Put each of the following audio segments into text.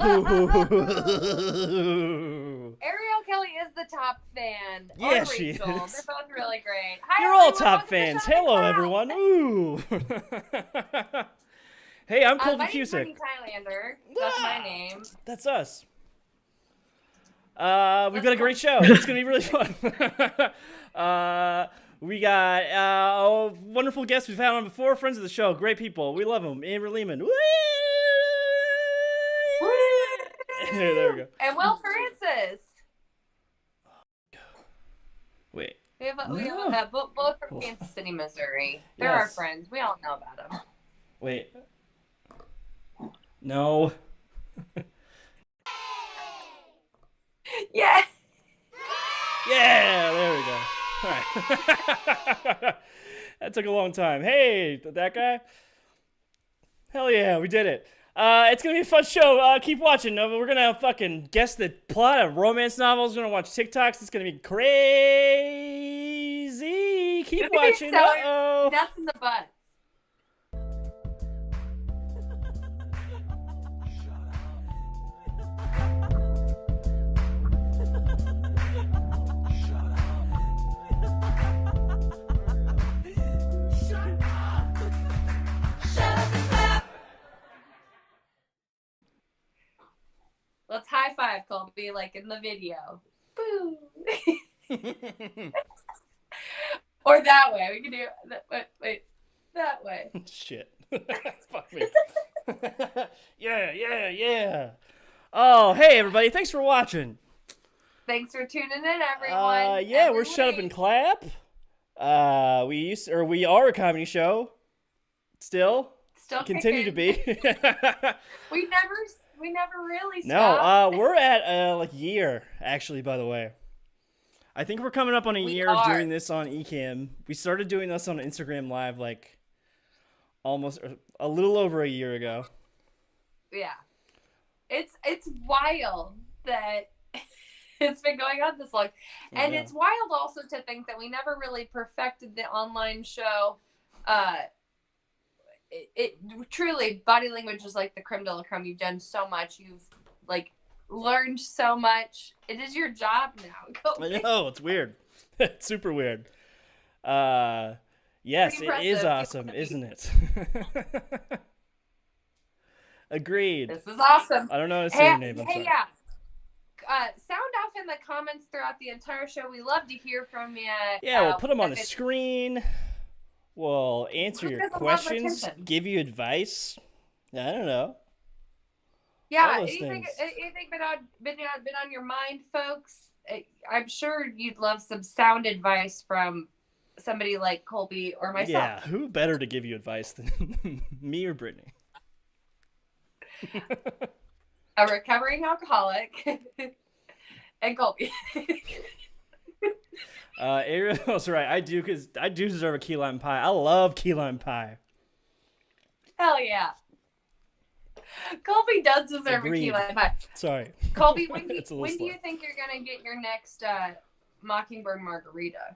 Ariel Kelly is the top fan. Yeah, or she Rachel. is. They're both really great. Hi, You're all everyone. top Welcome to fans. Shot in Hello, Class. everyone. Ooh. Hey, I'm Colby My name's Cusick. Brittany Tilander. That's my name. That's us. We've got a great show. It's gonna be really fun. We got wonderful guests we've had on before, friends of the show, great people. We love them. Amber Lehman. Woo! There we go. And Will Francis. Wait. We have both from Kansas City, Missouri. They're our friends. We all know about them. Wait. No. Yeah. Yeah, there we go. All right. That took a long time. Hey, that guy. Hell yeah, we did it. It's gonna be a fun show. Keep watching. We're gonna fucking guess the plot of romance novels. We're gonna watch TikToks. It's gonna be crazy. Keep watching. Uh-oh. Nuts in the butt. Let's high five, Colby, like in the video. Boo. Or that way. We can do wait, that way. Shit. Fuck me. Yeah. Oh, hey everybody! Thanks for watching. Thanks for tuning in, everyone. Yeah, we're Shut Up and Clap. We are a comedy show. Still continue kicking. to be. We never really stopped. No, we're at like year actually. By the way, I think we're coming up on a year of doing this on Ecamm. We started doing this on Instagram Live like almost a little over a year ago. Yeah, it's wild that it's been going on this long, and it's wild also to think that we never really perfected the online show. It truly, body language is like the creme de la creme. You've done so much. You've like learned so much. It is your job now. I know, it's weird. It's super weird. Yes, it is awesome, isn't it? Agreed. This is awesome. I don't know how to say your name. I'm sorry. Yeah. Sound off in the comments throughout the entire show. We love to hear from you. Yeah, we'll put them on the screen. We'll answer your questions, give you advice. I don't know. Yeah, anything been on your mind, folks? I'm sure you'd love some sound advice from somebody like Colby or myself. Yeah, who better to give you advice than me or Brittany? A recovering alcoholic and Colby. Ariel's right. I do deserve a key lime pie. I love key lime pie. Hell yeah. Colby does deserve a key lime pie. Sorry. Colby, when do you think you're gonna get your next Mockingbird margarita?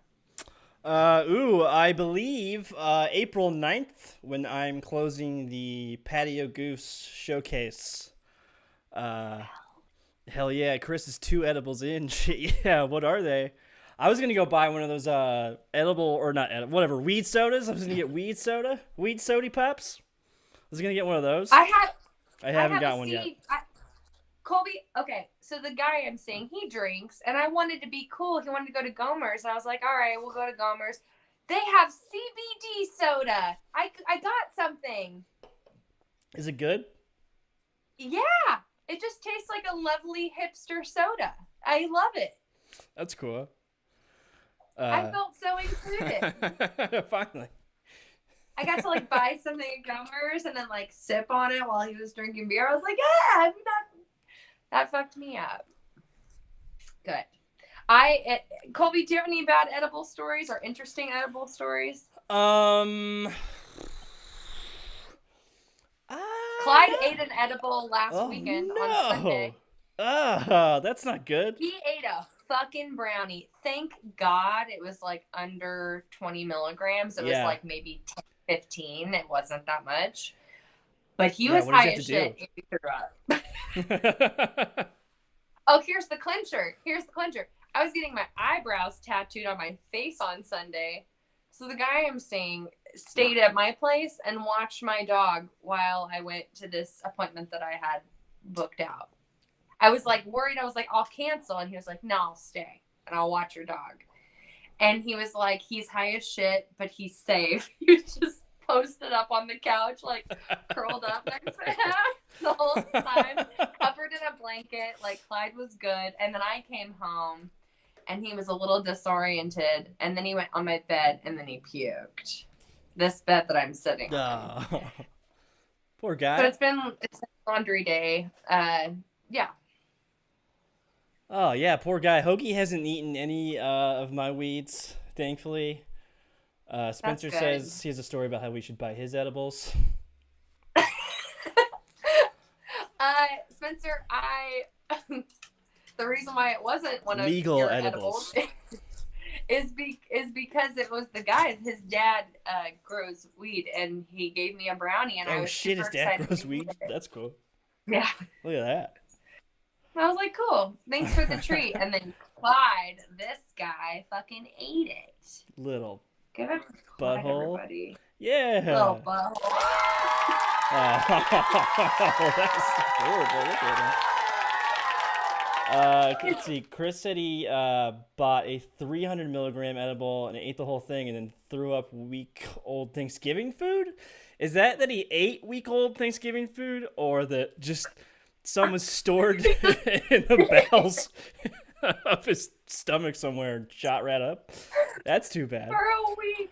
I believe April 9th when I'm closing the Patio Goose showcase. Hell yeah, Chris is 2 edibles in. Shit, yeah, what are they? I was gonna go buy one of those edible or not edible, whatever, weed sodas. I was gonna get weed sody pops. I was gonna get one of those. I haven't got one yet. Colby, okay, so the guy I'm seeing, he drinks, and I wanted to be cool. He wanted to go to Gomer's. I was like, all right, we'll go to Gomer's. They have CBD soda. I got something. Is it good? Yeah, it just tastes like a lovely hipster soda. I love it. That's cool. I felt so included. Finally. I got to like buy something at Gomer's and then like sip on it while he was drinking beer. I was like, yeah, that fucked me up. Good. Colby, do you have any bad edible stories or interesting edible stories? Clyde ate an edible last weekend on Sunday. That's not good. He ate a fucking brownie. Thank God it was like under 20 milligrams. It was like maybe 10, 15. It wasn't that much. But he Yeah, was what does he high have as to shit. And he threw up. Oh, here's the clincher. I was getting my eyebrows tattooed on my face on Sunday. So the guy I'm seeing stayed at my place and watched my dog while I went to this appointment that I had booked out. I was like worried. I was like, I'll cancel. And he was like, no, I'll stay and I'll watch your dog. And he was like, he's high as shit, but he's safe. He was just posted up on the couch, like curled up next to him the whole time, covered in a blanket. Like Clyde was good. And then I came home and he was a little disoriented. And then he went on my bed and then he puked. This bed that I'm sitting on. Poor guy. So it's been laundry day. Yeah. Oh yeah, poor guy. Hoagie hasn't eaten any of my weeds, thankfully. Spencer says he has a story about how we should buy his edibles. Spencer, the reason why it wasn't one of legal your edibles is because it was the guy's. His dad grows weed, and he gave me a brownie, and I was shit, his dad grows weed. That's cool. Yeah. Look at that. I was like, cool. Thanks for the treat. And then Clyde, this guy, fucking ate it. Little Give it to Clyde, butthole. everybody. Yeah. Little butthole. Oh, that's horrible. Look at him. Let's see. Chris said he bought a 300 milligram edible and ate the whole thing and then threw up week-old Thanksgiving food. Is that he ate week-old Thanksgiving food, or that just some was stored in the bowels of his stomach somewhere and shot right up? That's too bad. For a week.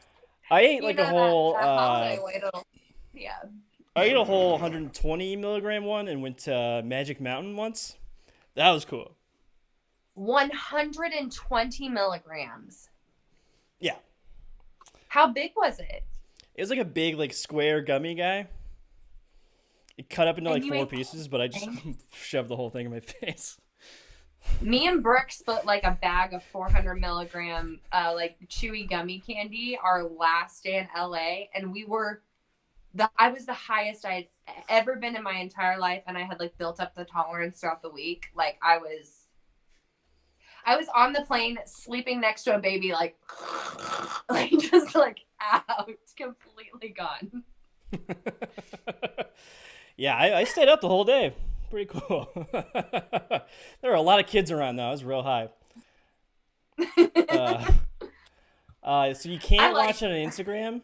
I ate like a whole. Yeah. I ate a whole 120 milligram one and went to Magic Mountain once. That was cool. 120 milligrams. Yeah. How big was it? It was like a big, like, square gummy guy. It cut up into like 4 pieces, but I just shoved the whole thing in my face. Me and Brooke split like a bag of 400 milligram like chewy gummy candy our last day in LA, and I was the highest I'd ever been in my entire life, and I had like built up the tolerance throughout the week. Like I was on the plane sleeping next to a baby, like just like out, completely gone. Yeah, I stayed up the whole day. Pretty cool. There were a lot of kids around though. I was real high. So you can't watch it on Instagram.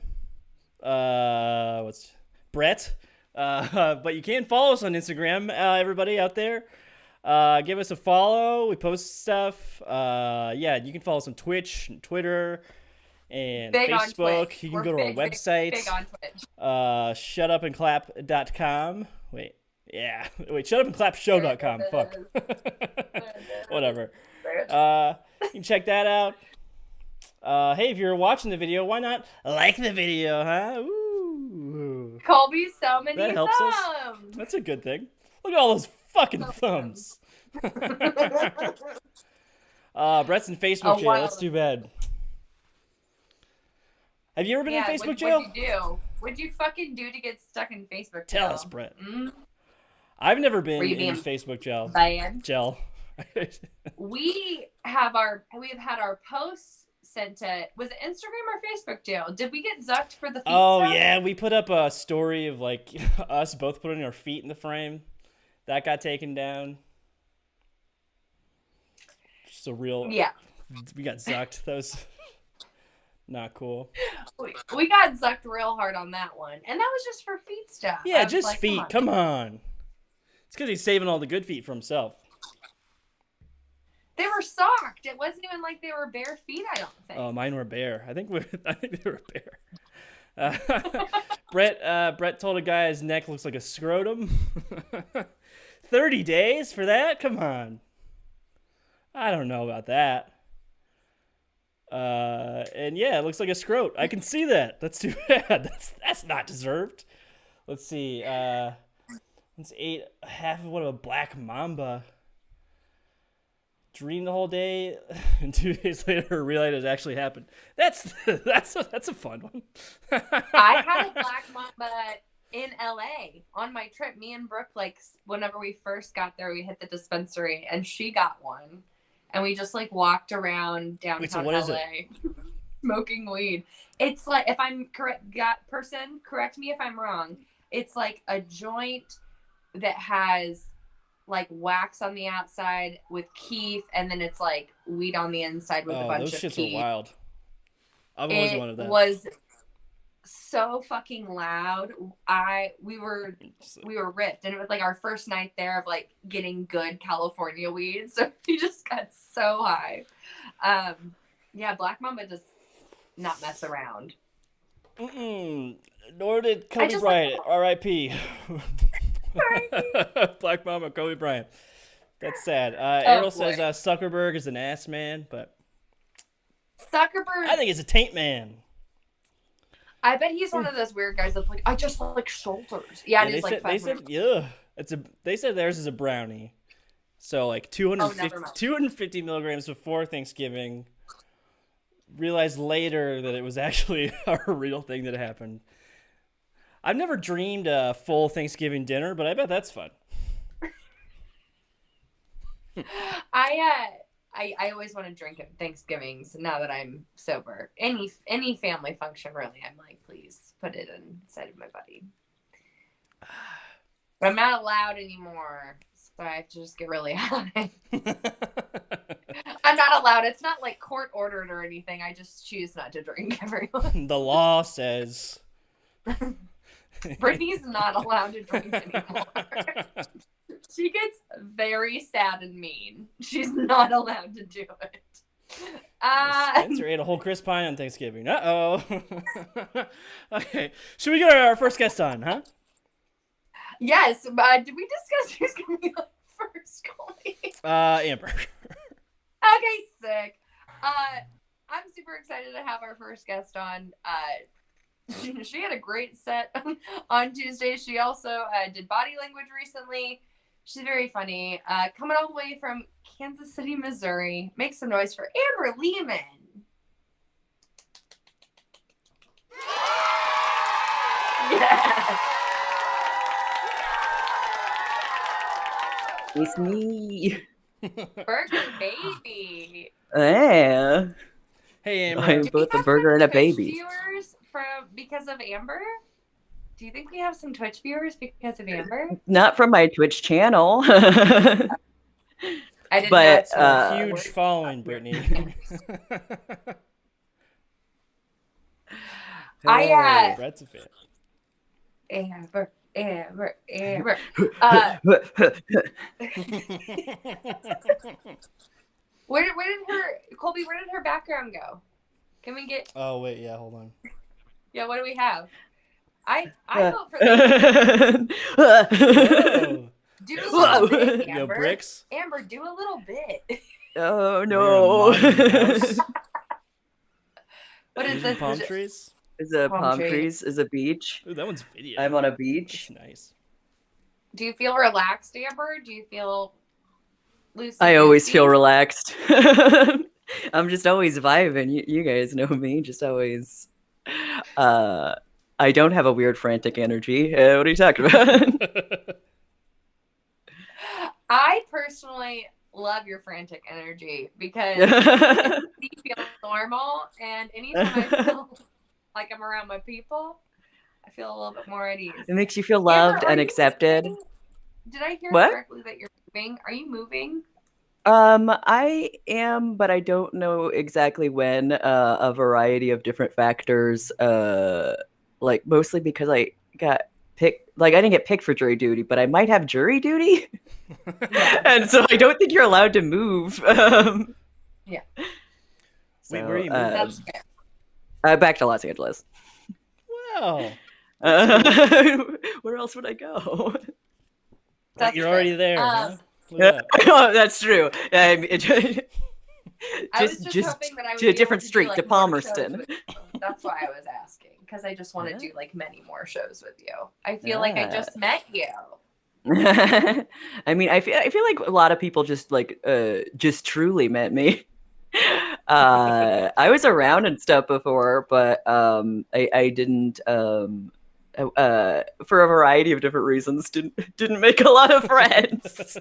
What's Brett? But you can follow us on Instagram. Everybody out there, give us a follow. We post stuff. Yeah, you can follow us on Twitch, and Twitter, and Facebook. You can go to our website. Big on Twitch. Shutupandclap.com. Wait, shutupandclapshow.com. Fuck. Whatever. You can check that out. Hey, if you're watching the video, why not like the video, huh? Ooh. Colby, so many that helps thumbs. Us. That's a good thing. Look at all those fucking thumbs. Brett's in Facebook jail. That's too bad. Have you ever been in Facebook jail? What'd you do? What'd you fucking do to get stuck in Facebook jail? Tell us, Brett. I've never been in Facebook jail. Jail. We have had our posts sent to, was it Instagram or Facebook jail? Did we get zucked for the feet stuff? Yeah, we put up a story of like us both putting our feet in the frame. That got taken down. Just a real... Yeah. We got zucked. That was not cool. We got zucked real hard on that one. And that was just for feet stuff. Yeah, just like, feet. Come on. It's because he's saving all the good feet for himself. They were socked. It wasn't even like they were bare feet, I don't think. Oh, mine were bare. I think they were bare. Brett told a guy his neck looks like a scrotum. 30 days for that? Come on. I don't know about that. And yeah, it looks like a scrot. I can see that. That's too bad. That's not deserved. Let's see. Let's eat half of a black mamba. Dreamed the whole day, and 2 days later realized it actually happened. That's a fun one. I had a black mamba in LA on my trip. Me and Brooke, like, whenever we first got there, we hit the dispensary and she got one. And we just like walked around downtown Wait, so what is LA smoking weed. It's like, if I'm correct, correct me if I'm wrong. It's like a joint that has like wax on the outside with keef, and then it's like weed on the inside with a bunch those of shits keef. are wild. I've always wanted that. It was so fucking loud. We were ripped, and it was like our first night there of like getting good California weed, so we just got so high. Yeah, Black Mamba does not mess around. Nor did Kobe Bryant. R.I.P. Black Mamba, Kobe Bryant. That's sad. Errol says Zuckerberg is an ass man, but Zuckerberg, I think he's a taint man. I bet he's one of those weird guys that's like, I just like shoulders. Yeah, it is like 500. They said theirs is a brownie. So like 250 milligrams before Thanksgiving. Realized later that it was actually a real thing that happened. I've never dreamed a full Thanksgiving dinner, but I bet that's fun. I always want to drink at Thanksgivings now that I'm sober. Any family function, really. I'm like, please put it inside of my body. But I'm not allowed anymore, so I have to just get really high. I'm not allowed. It's not like court ordered or anything. I just choose not to drink, everyone. The law says. Brittany's not allowed to drink anymore. She gets very sad and mean. She's not allowed to do it. Spencer ate a whole Chris Pine on Thanksgiving. Uh-oh. Okay. Should we get our first guest on, huh? Yes. Did we discuss who's going to be the first, Colby? Amber. Okay, sick. I'm super excited to have our first guest on. She had a great set on Tuesday. She also did body language recently. She's very funny. Coming all the way from Kansas City, Missouri. Make some noise for Amber Lehman. Yeah. It's me. Burger baby. Yeah. Hey, Amber. I'm both a burger and a baby. Viewers because of Amber? Do you think we have some Twitch viewers because of Amber? Not from my Twitch channel. I didn't but know a huge following, Brittany. Brett's a fan. Amber. Where did her background go? Can we get? Oh wait, yeah, hold on. Yeah, what do we have? I vote for the do a little bit, Amber. Yo, bricks. Amber, do a little bit. Oh no. What is this? Palm trees? Is a palm trees? Is a beach? Ooh, that one's video. I'm on a beach. That's nice. Do you feel relaxed, Amber? Do you feel loose? I always feel relaxed. I'm just always vibing. You guys know me. Just always. I don't have a weird frantic energy. What are you talking about? I personally love your frantic energy because you feel normal, and anytime I feel like I'm around my people, I feel a little bit more at ease. It makes you feel loved and accepted. Did I hear What? correctly that you're moving? Are you moving? I am, but I don't know exactly when. A variety of different factors. Like mostly because I got picked. Like I didn't get picked for jury duty, but I might have jury duty, and so I don't think you're allowed to move. Yeah. Wait, where are you moving? That's fair. Back to Los Angeles. Wow. Where else would I go? You're already there. Huh? Oh, that's true. I was just just hoping that I would to a be different able to street, do, to like, more Palmerston. shows with you. That's why I was asking, because I just want to Yeah. do like many more shows with you. I feel like I just met you. I mean, I feel like a lot of people just truly met me. I was around and stuff before, but I didn't for a variety of different reasons, didn't make a lot of friends.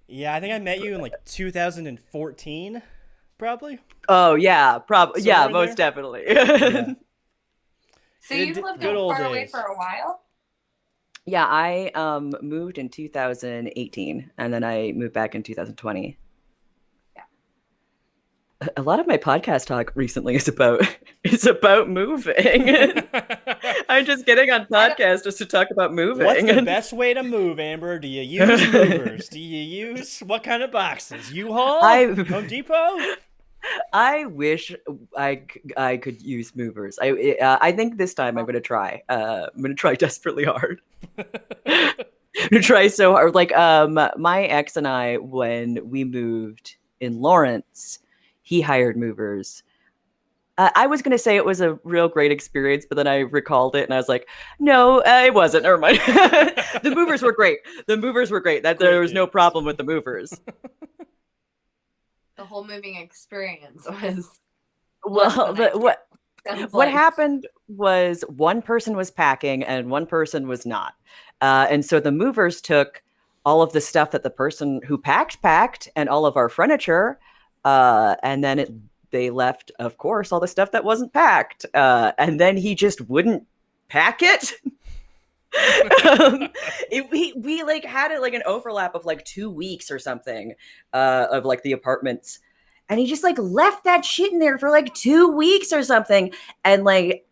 Yeah, I think I met you in like 2014, probably. Oh yeah, probably yeah, Somewhere in most there. definitely. Yeah. So you've lived Good old far away days. for a while? Yeah, I moved in 2018, and then I moved back in 2020. Yeah. A lot of my podcast talk recently is about moving. I'm just getting on podcasts just to talk about moving. What's the best way to move, Amber? Do you use movers? Do you use what kind of boxes? U-Haul? Home Depot? I wish I could use movers. I think this time I'm gonna try. I'm gonna try desperately hard. I'm gonna try so hard. Like my ex and I, when we moved in Lawrence, he hired movers. I was gonna say it was a real great experience, but then I recalled it and I was like, no, it wasn't. Never mind. The movers were great. The movers were great. That there was no problem with the movers. The whole moving experience was Well, what like. happened was one person was packing and one person was not. And so the movers took all of the stuff that the person who packed and all of our furniture. And then they left, of course, all the stuff that wasn't packed. And then he just wouldn't pack it. We like had it like an overlap of like 2 weeks or something of like the apartments, and he just like left that shit in there for like 2 weeks or something. And like,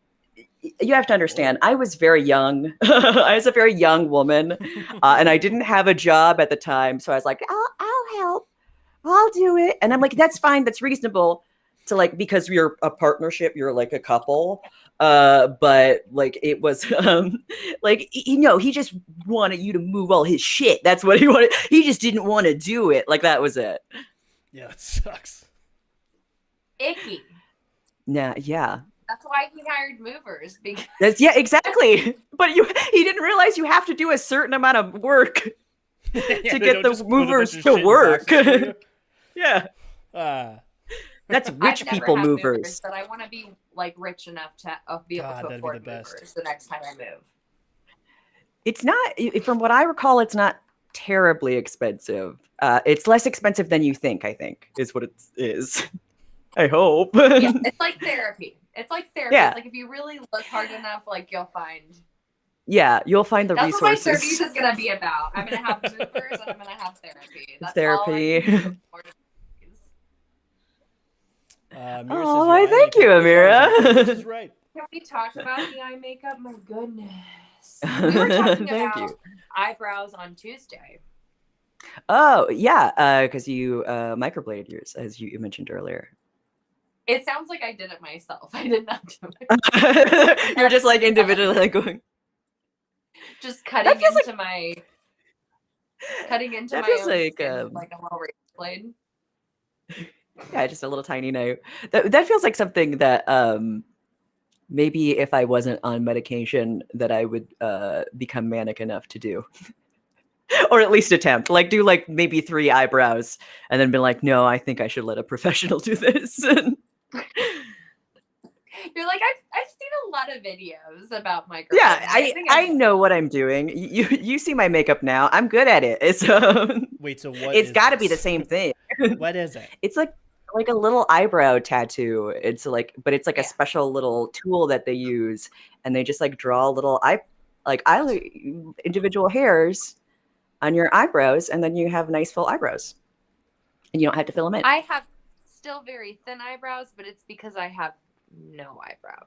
you have to understand, I was very young. I was a very young woman, and I didn't have a job at the time, so I was like, I'll help, I'll do it. And I'm like, that's fine, that's reasonable to like, because you're a partnership, you're like a couple. But like it was like, he just wanted you to move all his shit. That's what he wanted. He just didn't want to do it. Like that was it. Yeah, it sucks. Icky. Yeah. That's why he hired movers, because Yeah, exactly. But he didn't realize you have to do a certain amount of work to get the movers to work. Yeah. That's rich people movers. But I want to be like rich enough to be able to afford movers the next time I move. It's not, from what I recall, it's not terribly expensive. It's less expensive than you think, I think, is what it is. I hope. Yeah, it's like therapy. It's like therapy. Yeah. It's like if you really look hard enough, like you'll find. Yeah, you'll find the That's resources. That's what my therapy is going to be about. I'm going to have movers and I'm going to have therapy. That's therapy. Amira thank you, Amira. This is right. Can we talk about the eye makeup? My goodness. We were talking about eyebrows on Tuesday. Oh, yeah, because you microbladed yours, as you mentioned earlier. It sounds like I did it myself. I did not do it. You're just like individually like going. Just cutting into my own like, skin, like a little razor blade. Yeah, just a little tiny knife. That feels like something that maybe if I wasn't on medication that I would become manic enough to do. Or at least attempt. Like do like maybe 3 eyebrows and then be like, no, I think I should let a professional do this. You're like, I've seen a lot of videos about microblading. Yeah, I know what I'm doing. You see my makeup now. I'm good at it. It's wait, so what? It's got to be the same thing. What is it? It's like a little eyebrow tattoo. It's like, but it's like a special little tool that they use, and they just like draw little individual hairs on your eyebrows, and then you have nice full eyebrows, and you don't have to fill them in. I have still very thin eyebrows, but it's because I have no eyebrows.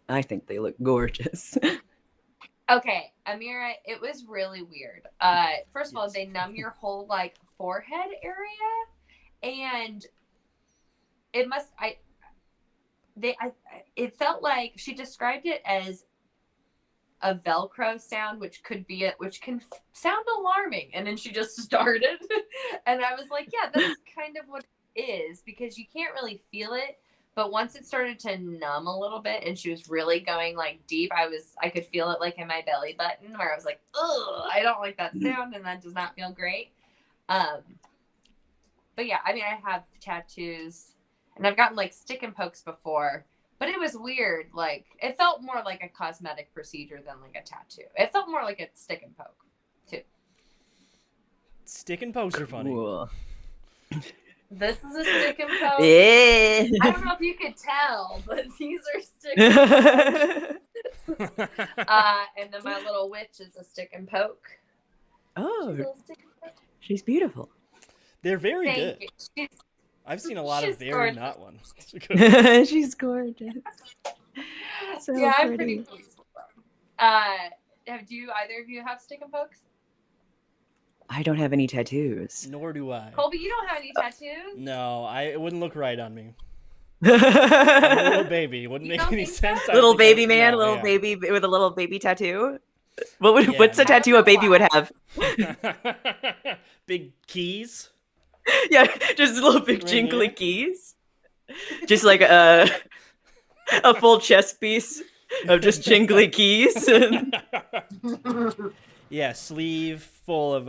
I think they look gorgeous. Okay, Amira, it was really weird. First of all, they numb your whole like forehead area, and it felt like she described it as a Velcro sound, which can sound alarming. And then she just started, and I was like, yeah, that's kind of what it is, because you can't really feel it. But once it started to numb a little bit and she was really going like deep, I could feel it like in my belly button, where I was like, ugh, I don't like that sound, and that does not feel great. But yeah, I mean, I have tattoos. And I've gotten like stick and pokes before, but it was weird. Like it felt more like a cosmetic procedure than like a tattoo. It felt more like a stick and poke too. Stick and pokes are funny. Cool. This is a stick and poke. Yeah. I don't know if you could tell, but these are stick and pokes. And then my little witch is a stick and poke. Oh, She's a little stick and poke. she's beautiful. They're very Thank good. you. I've seen a lot of she's very gorgeous. not ones. She's gorgeous. So Yeah, I'm pretty. pretty pleased with them. Do either of you have stick and pokes? I don't have any tattoos. Nor do I. Colby, you don't have any tattoos? No, it wouldn't look right on me. I'm a little baby. It wouldn't You make don't any think sense. so? I Little think baby I- man, no, little yeah. baby with a little baby tattoo. What's Yeah, the man. tattoo a baby would have? Big keys. Yeah, just little big Right jingly here. keys. Just like a full chess piece of just jingly keys. Yeah, sleeve full of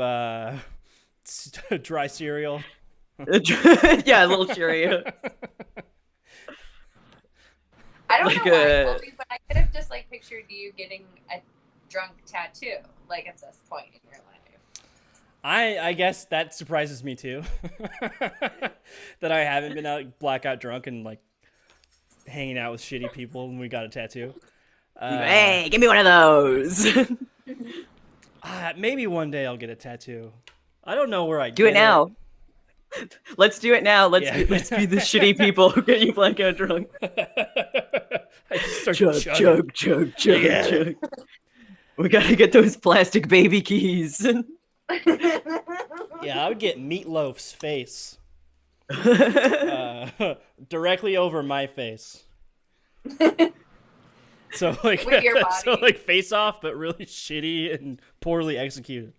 dry cereal. Yeah, a little Cheerio. I don't Like know why, a- Colby, but I could have just like pictured you getting a drunk tattoo, like at this point in your life. I guess that surprises me too. That I haven't been out blackout drunk and like hanging out with shitty people and we got a tattoo. Hey, give me one of those. Maybe one day I'll get a tattoo. I don't know where I Do get it now. Let's do it now. Let's Yeah. let's be the shitty people who get you blackout drunk. I just start Chug, chugging. chug, chug, chug, Yeah. chug. We gotta get those plastic baby keys. Yeah, I would get Meatloaf's face directly over my face. So like, With your so body. like face off, but really shitty and poorly executed.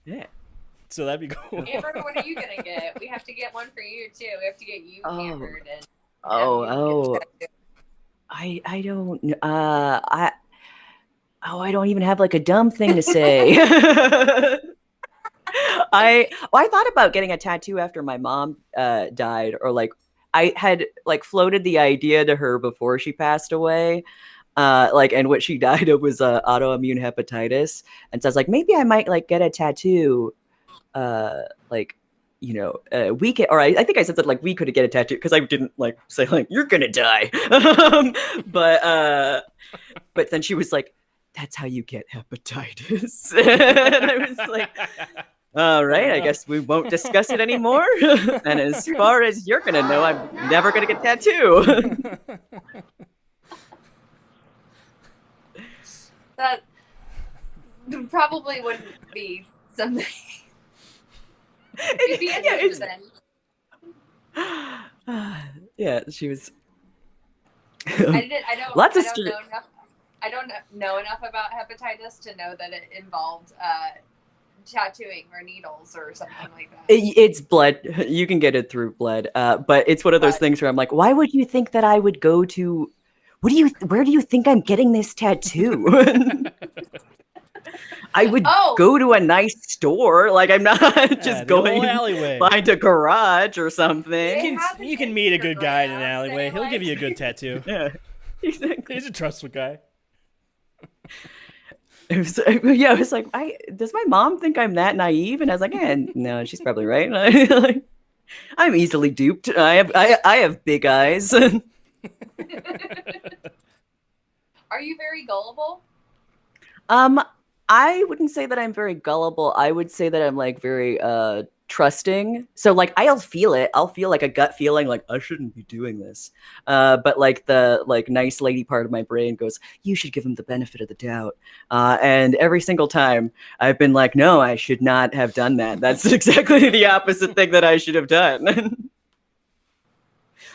Yeah. So that'd be cool. Amber, what are you gonna get? We have to get one for you too. We have to get you Oh. hammered and Oh, have you oh. get a tattoo. I don't I don't even have like a dumb thing to say. I thought about getting a tattoo after my mom died, or like I had like floated the idea to her before she passed away. Like, and what she died of was autoimmune hepatitis, and so I was like, maybe I might like get a tattoo, like, you know, we could, or I think I said that like we could get a tattoo because I didn't like say like you're gonna die, but then she was like, that's how you get hepatitis, and I was like, all right, I guess we won't discuss it anymore. And as far as you're gonna know, I'm never gonna get a tattoo. That probably wouldn't be something. You'd be Yeah, interested in. Yeah, she was. I don't. Lots of I don't stu- know enough. I don't know enough about hepatitis to know that it involved tattooing or needles or something like that. It's blood. You can get it through blood. But it's one of those Blood. things where I'm like, why would you think that I would go to? Where do you think I'm getting this tattoo? I would Oh. go to a nice store. Like, I'm not just the old going alleyway. find a garage or something. You can meet a good guy in an alleyway. He'll give you a good tattoo. Yeah, exactly. He's a trustworthy guy. It was, yeah, I was like, does my mom think I'm that naive? And I was like, no, she's probably right. And I'm easily duped. I have big eyes. Are you very gullible? I wouldn't say that I'm very gullible. I would say that I'm like very trusting. So like I'll feel it. I'll feel like a gut feeling like I shouldn't be doing this. But like the like nice lady part of my brain goes, you should give him the benefit of the doubt. And every single time I've been like, no, I should not have done that. That's exactly the opposite thing that I should have done.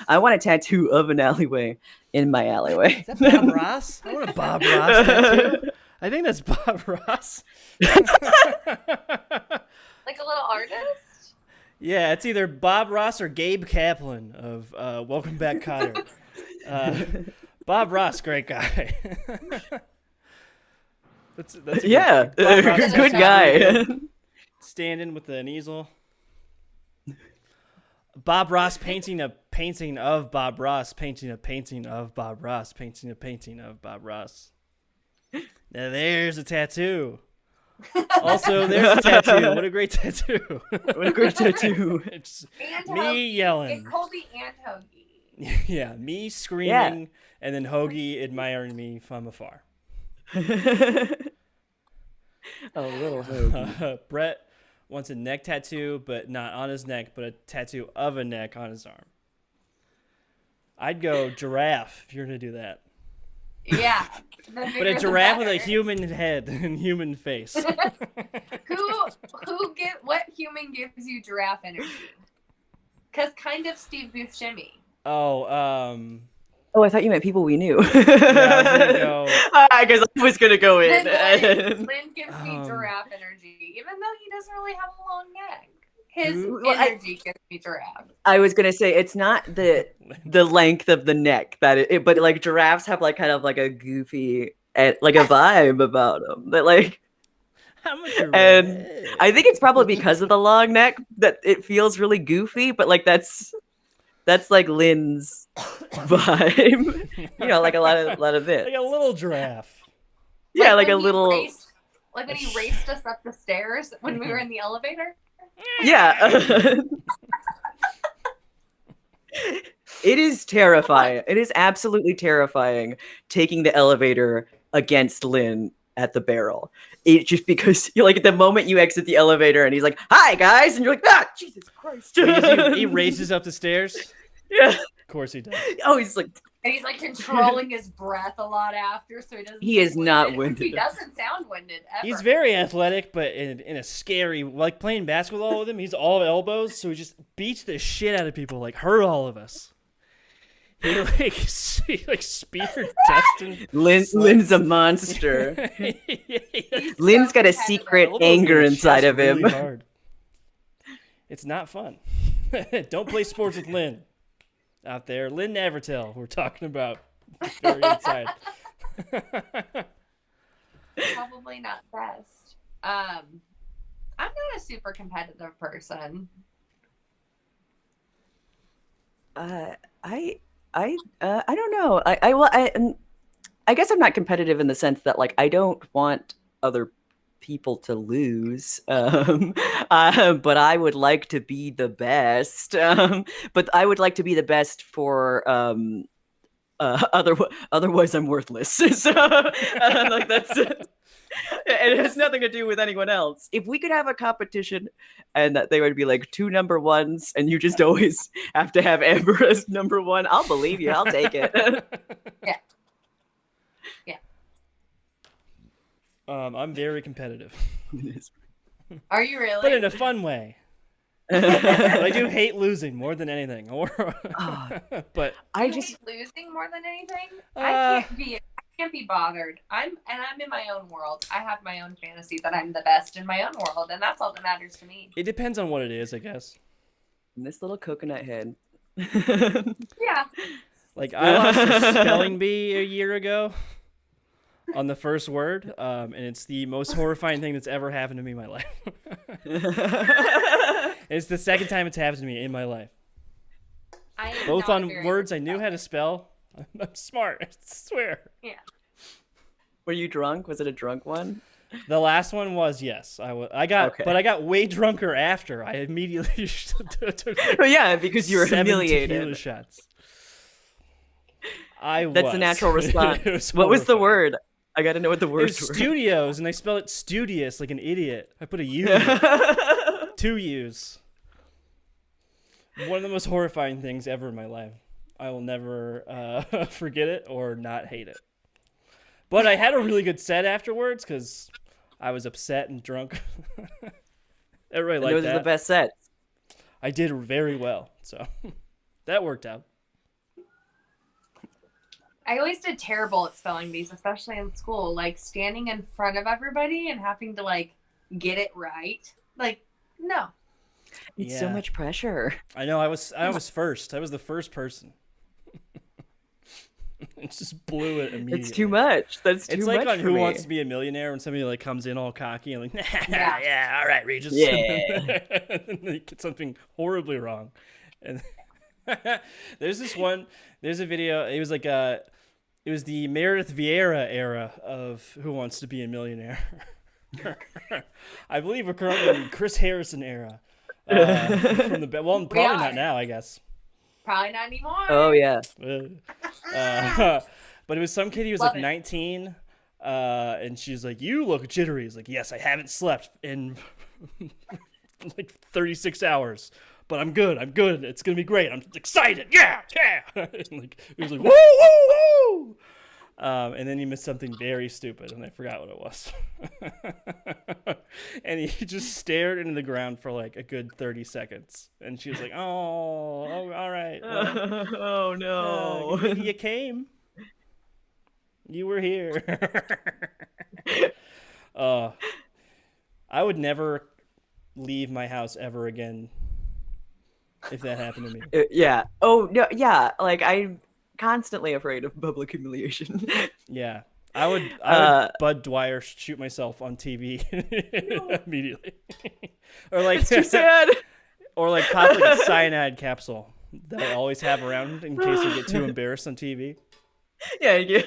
I want a tattoo of an alleyway in my alleyway. Is that Bob Ross? I want a Bob Ross tattoo. I think that's Bob Ross. Like a little artist? Yeah, it's either Bob Ross or Gabe Kaplan of Welcome Back, Kotter. Bob Ross, great guy. that's a Yeah, Bob Ross good tattoo. guy. Standing with an easel. Bob Ross painting a painting of Bob Ross, painting a painting of Bob Ross, painting a painting of Bob Ross. Now there's a tattoo. Also, there's a tattoo. What a great tattoo. What a great tattoo. It's And me Hoagie. yelling. It's Colby and Hoagie. Yeah, me screaming, and then Hoagie admiring me from afar. A little Hoagie. Brett wants a neck tattoo, but not on his neck, but a tattoo of a neck on his arm. I'd go giraffe if you're going to do that. Yeah. But a giraffe with a human head and human face. What human gives you giraffe energy? Because kind of Steve Buscemi. Oh, Oh, I thought you meant people we knew. yeah, I was gonna go. I guess I was gonna go in. Lynn gives me giraffe energy, even though he doesn't really have a long neck. His energy gives me giraffe. I was gonna say it's not the length of the neck but like giraffes have like kind of like a goofy like a vibe about them that like. And I think it's probably because of the long neck that it feels really goofy, but like that's like Lynn's vibe. You know, like a lot of it. Like a little giraffe. Yeah, like a little. Like when he raced us up the stairs when we were in the elevator. Yeah. It is terrifying. It is absolutely terrifying taking the elevator against Lynn at the barrel. It just because you're like at the moment you exit the elevator and he's like, "Hi guys," and you're like, "Ah, Jesus Christ!" He races up the stairs. Yeah, of course he does. Oh, he's like controlling his breath a lot after, so he doesn't. He is not winded. He doesn't sound winded ever. He's very athletic, but in a scary, like playing basketball with him. He's all elbows, so he just beats the shit out of people, like hurt all of us. He like speared Dustin. Lynn's a monster. Lynn's got a secret anger inside of him. Really hard. It's not fun. Don't play sports with Lynn out there. Lynn Navertel, we're talking about. Very inside. Probably not best. I'm not a super competitive person. I don't know. I guess I'm not competitive in the sense that like I don't want other people to lose, but I would like to be the best. But I would like to be the best for otherwise I'm worthless. So like that's. It has nothing to do with anyone else. If we could have a competition and that they would be like 2 number ones and you just always have to have Amber as number 1, I'll believe you. I'll take it. Yeah. Yeah. I'm very competitive. Are you really? But in a fun way. I do hate losing more than anything. But I just hate losing more than anything. I can't be bothered. I'm in my own world. I have my own fantasy that I'm the best in my own world, and that's all that matters to me. It depends on what it is, I guess. And this little coconut head. Yeah. Like I lost a spelling bee a year ago on the first word, and it's the most horrifying thing that's ever happened to me in my life. It's the second time it's happened to me in my life. Both on words I knew how to spell. I'm smart, I swear. Yeah. Were you drunk? Was it a drunk one? The last one was, yes. I got way drunker after. I immediately took yeah, because you were 7 humiliated. tequila shots. That's a natural response. What was the word? I got to know what the words were. Studios, and I spelled it studious like an idiot. I put a U. 2 U's. One of the most horrifying things ever in my life. I will never forget it or not hate it. But I had a really good set afterwards because I was upset and drunk. Everybody liked that. Those are the best sets. I did very well, so that worked out. I always did terrible at spelling bees, especially in school. Like standing in front of everybody and having to like get it right. Like, no. It's so much pressure. I know. I was first. I was the first person. It just blew it immediately. It's too much. That's too much. It's like on for Who me. Wants to Be a Millionaire when somebody like comes in all cocky and like, Yeah. yeah, all right, Regis. Yeah. And they get something horribly wrong, And there's a video. It was like it was the Meredith Vieira era of Who Wants to Be a Millionaire. I believe we're currently in Chris Harrison era. From the well, probably not now, I guess. Probably not anymore. Oh yeah. But it was some kid. He was Love like it. 19, and she's like, "You look jittery." He's like, "Yes, I haven't slept in like 36 hours, but I'm good. I'm good. It's gonna be great. I'm excited. Yeah, yeah." Like he was like, "Woo, woo, woo." And then he missed something very stupid, and I forgot what it was. And he just stared into the ground for like a good 30 seconds. And she was like, oh all right. Well, Oh no. you came. You were here. I would never leave my house ever again if that happened to me. Yeah. Oh no. Yeah. Like I'm constantly afraid of public humiliation. Yeah. I would Bud Dwyer shoot myself on TV immediately. Or like It's too sad. Or like pop like a cyanide capsule that I always have around in case I get too embarrassed on TV. Yeah. You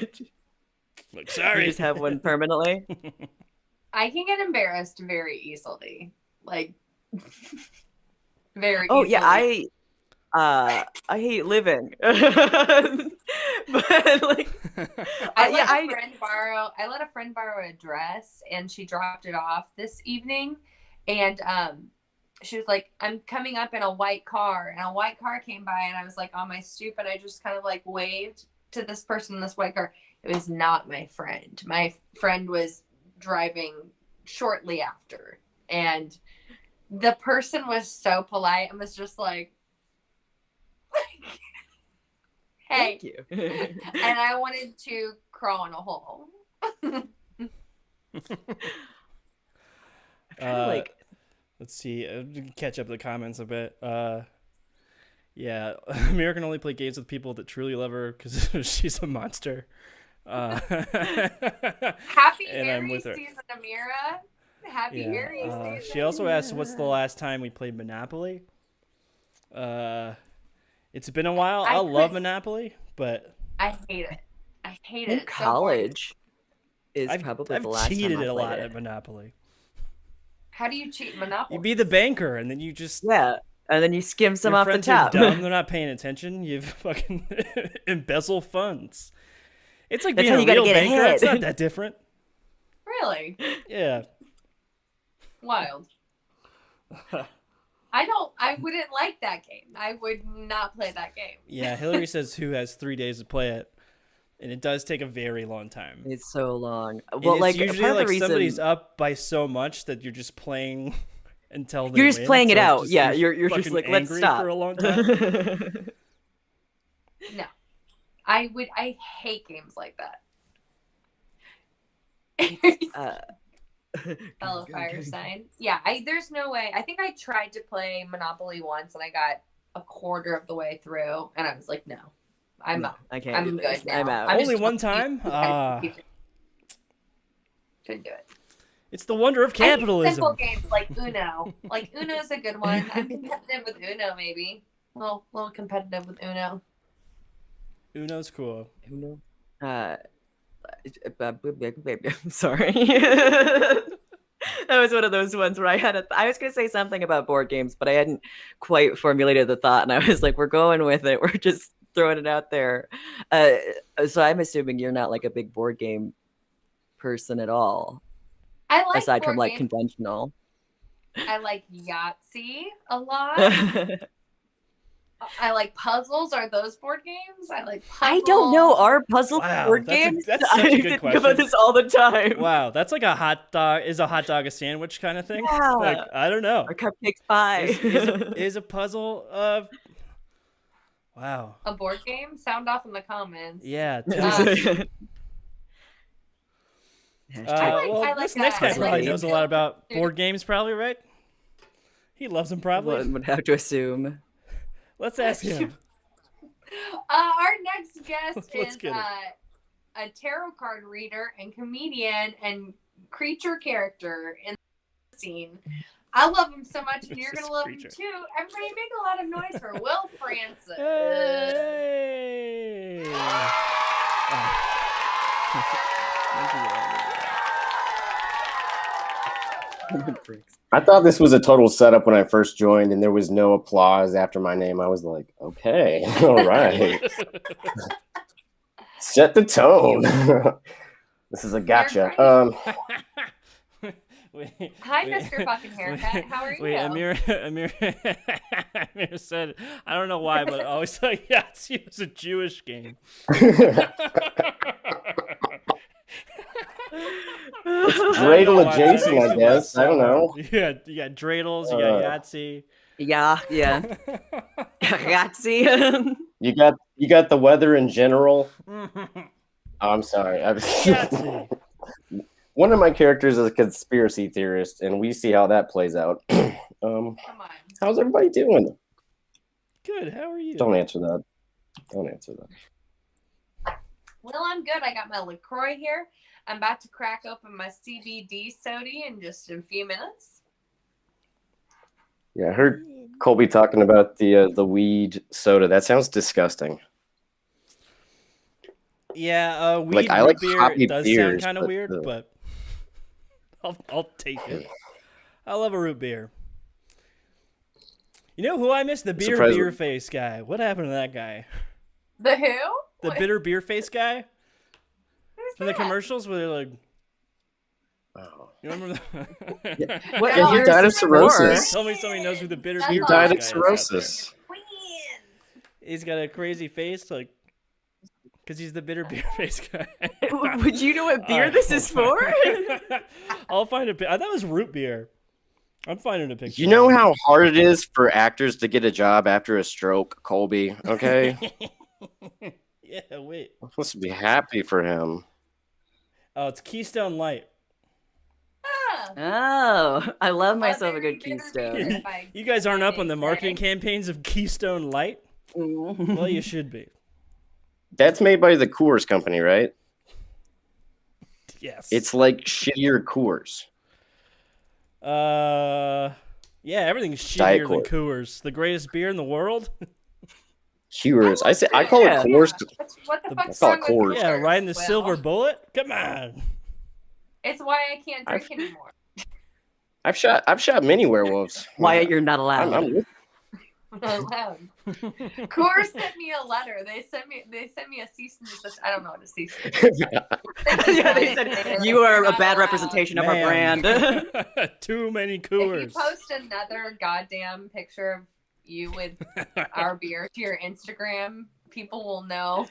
Like, sorry. just have one permanently. I can get embarrassed very easily. Like very Oh easily. yeah. I hate living. But like I yeah, let a friend borrow a dress, and she dropped it off this evening, and she was like, "I'm coming up in a white car," and a white car came by, and I was like on my stoop, and I just kind of like waved to this person in this white car. It was not my friend. My friend was driving shortly after, and the person was so polite and was just like, "Hey." thank you. And I wanted to crawl in a hole. Like Let's see. Catch up the comments a bit. Yeah, Amira can only play games with people that truly love her because she's a monster. Happy And I'm Aries with her. season, Amira. Happy Aries season. She also asked, "What's the last time we played Monopoly?" It's been a while. I love Monopoly, but I hate it. I hate in it. college is probably I've the last cheated time I a played lot it. at Monopoly. How do you cheat Monopoly? You be the banker, and then you just Yeah, and then you skim some your off the friends top. are dumb. They're not paying attention. You fucking embezzle funds. It's like That's being how a you gotta real get banker. ahead. It's not that different. Really? Yeah. Wild. I wouldn't like that game. I would not play that game. Yeah, Hillary says who has 3 days to play it, and it does take a very long time. It's so long. And Well, it's like usually part of like the reason somebody's up by so much that you're just playing until they you're just win. playing it So out. just- Yeah, you're just fucking like, let's angry stop for a long time. No. I hate games like that. Fellow fire sign. Yeah, there's no way. I think I tried to play Monopoly once and I got a quarter of the way through and I was like, no. I'm out. I can't. I'm do this. good now. I'm out. I'm Only just one looking- time? Couldn't do it. It's the wonder of I think capitalism. simple games like Uno. Like Uno's a good one. I'm competitive with Uno, maybe. A little competitive with Uno. Uno's cool. Uno. I'm sorry. That was one of those ones where I was going to say something about board games, but I hadn't quite formulated the thought, and I was like, we're going with it. We're just throwing it out there. So I'm assuming you're not like a big board game person at all, I like aside from board like games. conventional. I like Yahtzee a lot. I like puzzles. Are those board games? I like puzzles. I don't know. Are puzzle Wow, board that's a- games? that's such a I good think question. about this all the time. Wow, that's like a hot dog. Is a hot dog a sandwich kind of thing? Yeah. Like, I don't know. Or cupcakes pie. Is a puzzle of... Wow. A board game? Sound off in the comments. Yeah. tell us. Hashtag This next guy that. probably Like- knows a lot about board games, probably, right? He loves them, probably. One would have to assume. Let's ask him. Our next guest Let's is get it. a tarot card reader and comedian and creature character in Francine. I love him so much, and you're This gonna love creature. him too. Everybody make a lot of noise for Will Francis. Hey! I thought this was a total setup when I first joined, and there was no applause after my name. I was like, okay, all right. Set the tone. This is a gotcha. Wait, Hi, Mr. Fucking Haircut. How are you? Wait, Amir said, I don't know why, but I always thought Yahtzee was a Jewish game. Dreidel adjacent, I guess. I don't know. Yeah, you got dreidels, you got Yahtzee. Yeah. Yahtzee. You got the weather in general. Oh, I'm sorry. Yahtzee. One of my characters is a conspiracy theorist, and we see how that plays out. Come on. How's everybody doing? Good, how are you? Don't answer that. Don't answer that. Well, I'm good. I got my LaCroix here. I'm about to crack open my CBD soda in just a few minutes. Yeah, I heard Colby talking about the weed soda. That sounds disgusting. Yeah, weed Like, I root like beer hoppy does beers, sound kind of but, weird, but I'll take it. I love a root beer. You know who I miss? The beer face guy. What happened to that guy? The who? The What? bitter beer face guy Who's from the that? commercials where they're like, Oh. you remember that? What Yeah, he year died is of it for? cirrhosis. Tell me somebody knows who the bitter He beer He died of face guy is out there. cirrhosis. Queens. He's got a crazy face, like, because he's the bitter beer face guy. Would you know what beer Alright, this is for? I'll find a I thought it was root beer. I'm finding a picture. You know how hard it is for actors to get a job after a stroke, Colby? Okay? Yeah, wait. I'm supposed to be happy for him. Oh, it's Keystone Light. Ah. Oh, I love myself a Very good bitter Keystone. beer, if I You guys aren't up on the may marketing say. campaigns of Keystone Light? Well, you should be. That's made by the Coors company, right? Yes. It's like shittier Coors. Yeah, everything's Diet shittier than Coors. The greatest beer in the world? Coors. I call Yeah. it Coors. What the The- fuck's I wrong call it with Coors. Yeah, Coors, riding the Will? silver bullet? Come on. It's why I can't drink anymore. I've shot many werewolves. Wyatt, you're not allowed. I'm with Allowed. Coors sent me a letter. They sent me a cease and desist. I don't know what a cease and desist. Yeah, they said you are a bad representation of our Man. brand. Too many If you Coors. post another goddamn picture of you with our beer to your Instagram, people will know